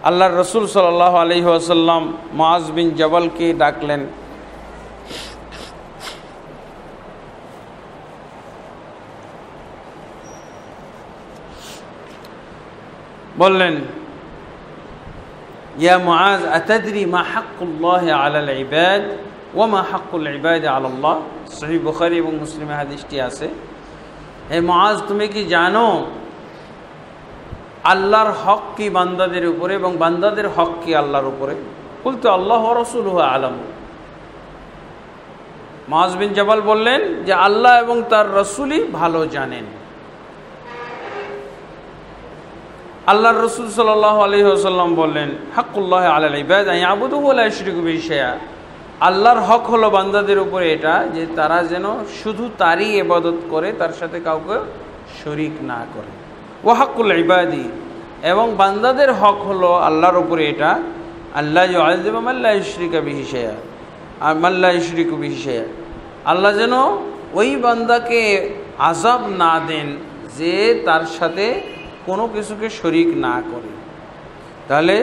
আল্লাহর রসুল সাল্লাল্লাহু আলাইহি ওয়াসাল্লাম মুআজ বিন জাবালকে ডাকলেন। বললেন, ইয়া মুআজ আতাদরি মা হাক্কুল্লাহি আলাল ইবাদ ওয়া মা হাক্কুল ইবাদি আলাল্লাহ। সহিহ বুখারী এবং মুসলিমে হাদিসটি আছে। হে মুআজ, তুমি কি জানো আল্লাহর হক কি বান্দাদের উপরে এবং বান্দাদের হক কি আল্লাহর উপরে? কুলতু আল্লাহু ওয়া রাসূলুহু আ'লাম। মুআজ বিন জাবাল বললেন যে আল্লাহ এবং তার রাসূলই ভালো জানেন। আল্লাহর রাসূল সাল্লাল্লাহু আলাইহি ওয়াসাল্লাম বললেন, হাক্কুল্লাহি আলাল ইবাদ আন ইয়াবুদুহু ওয়া লা ইউশরিকু বিহি শাইআ। আল্লাহর হক হলো বান্দাদের উপরে এটা যে তারা যেন শুধু তারই ইবাদত করে, তার সাথে কাউকে শরীক না করে। ওয়া হাক্কুল ইবাদি, এবং বান্দাদের হক হলো আল্লাহর উপরে এটা আল্লাহ ইউআযিবু মান লা ইউশরিকু বিহি শাইআ, আর মান লা ইউশরিকু বিহি শাইআ, আল্লাহ যেন ওই বান্দাকে আযাব না দেন যে তার সাথে কোনো কিছুকে শরীক না করে। তাহলে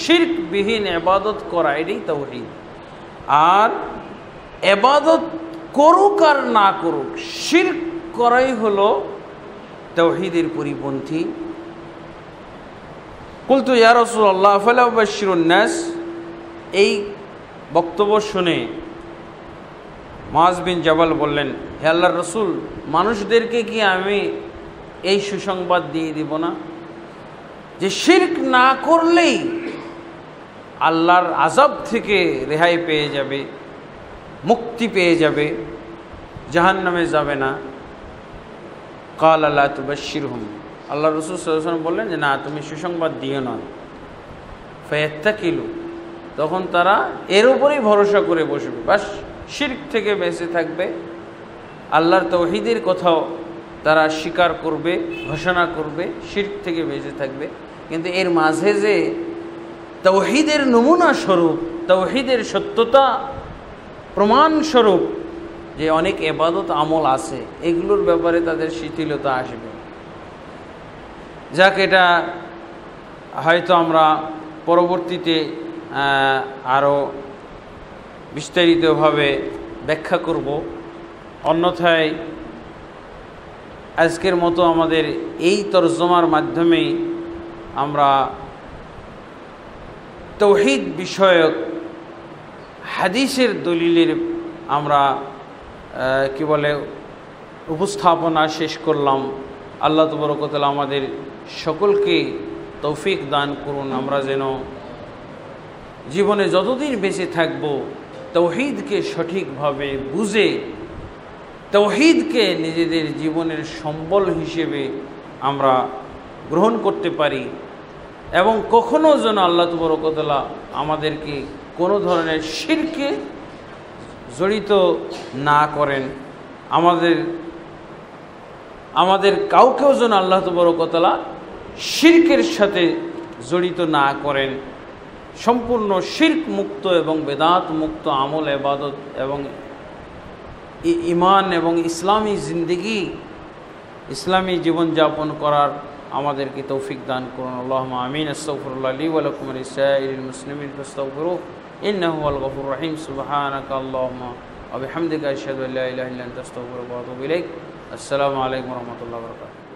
শিরকবিহীন ইবাদত করা, এটাই তাওহীদ। আর ইবাদত করুক আর না করুক, শিরক করাই হলো তাওহীদের পরিপন্থী। কুলতু ইয়া রাসূলুল্লাহ ফালা উবাশশিরুন নাস। এই বক্তব্য শুনে মুআজ বিন জাবাল বললেন, হে আল্লাহর রাসূল, মানুষদেরকে কি আমি এই সুসংবাদ দিয়ে দিব না যে শিরক না করলেই আল্লাহর আযাব থেকে রেহাই পেয়ে যাবে, মুক্তি পেয়ে যাবে, জাহান্নামে যাবে না। ক্বালা লা তুবাশশিরহুম। আল্লাহর রাসূল সাল্লাল্লাহু আলাইহি ওয়াসাল্লাম বললেন যে না, তুমি সুসংবাদ দিও না। ফায়াত্তাকিলু, তখন তারা এর উপরেই ভরসা করে বসবে, বাস শিরক থেকে বেঁচে থাকবে, আল্লাহর তাওহীদের কথাও তারা স্বীকার করবে, ঘোষণা করবে, শিরক থেকে বেঁচে থাকবে। কিন্তু এর মাঝে যে তাওহীদের নমুনা স্বরূপ, তাওহীদের সত্যতা প্রমাণ স্বরূপ যে অনেক ইবাদত আমল আছে, এগুলোর ব্যাপারে তাদের শিথিলতা আসবে। যাক, এটা হয়তো আমরা পরবর্তীতে আরও বিস্তারিতভাবে ব্যাখ্যা করব। অন্যথায় আজকের মতো আমাদের এই তরজমার মাধ্যমেই আমরা তাওহীদ বিষয়ক হাদিসের দলিলের আমরা উপস্থাপনা শেষ করলাম। আল্লাহ তাবারক ওয়া তাআলা আমাদের সকলকে তৌফিক দান করুন, আমরা যেন জীবনে যতদিন বেঁচে থাকব তাওহীদকে সঠিকভাবে বুঝে তাওহীদকে নিজেদের জীবনের সম্বল হিসেবে আমরা গ্রহণ করতে পারি, এবং কখনও যেন আল্লাহ তাবারক ওয়া তাআলা আমাদেরকে কোনো ধরনের শিরকে জড়িত না করেন, আমাদের কাউকেও যেন আল্লাহ তাবারক ওয়া তাআলা শিরকের সাথে জড়িত না করেন। সম্পূর্ণ শিরক মুক্ত এবং বেদাত মুক্ত আমল ইবাদত এবং ঈমান এবং ইসলামী জিন্দেগি, ইসলামী জীবনযাপন করার আমাদেরকে তৌফিক দান করুন। আল্লাহুম্মা আমিন। আস্তাগফিরুল্লাহ লি ওয়া লাকুম ওয়া লিসাইরিল মুসলিমিন ফাস্তাগফিরুহু ইন্নাহু হুয়াল গফুরুর রহিম। সুবহানাকা আল্লাহুম্মা ওয়া বিহামদিকা আশহাদু আল্লা ইলাহা ইল্লা আনতা আস্তাগফিরুকা ওয়া আতুবু ইলাইক। আসসালামু আলাইকুম ওয়া রাহমাতুল্লাহি ওয়া বারাকাতুহু।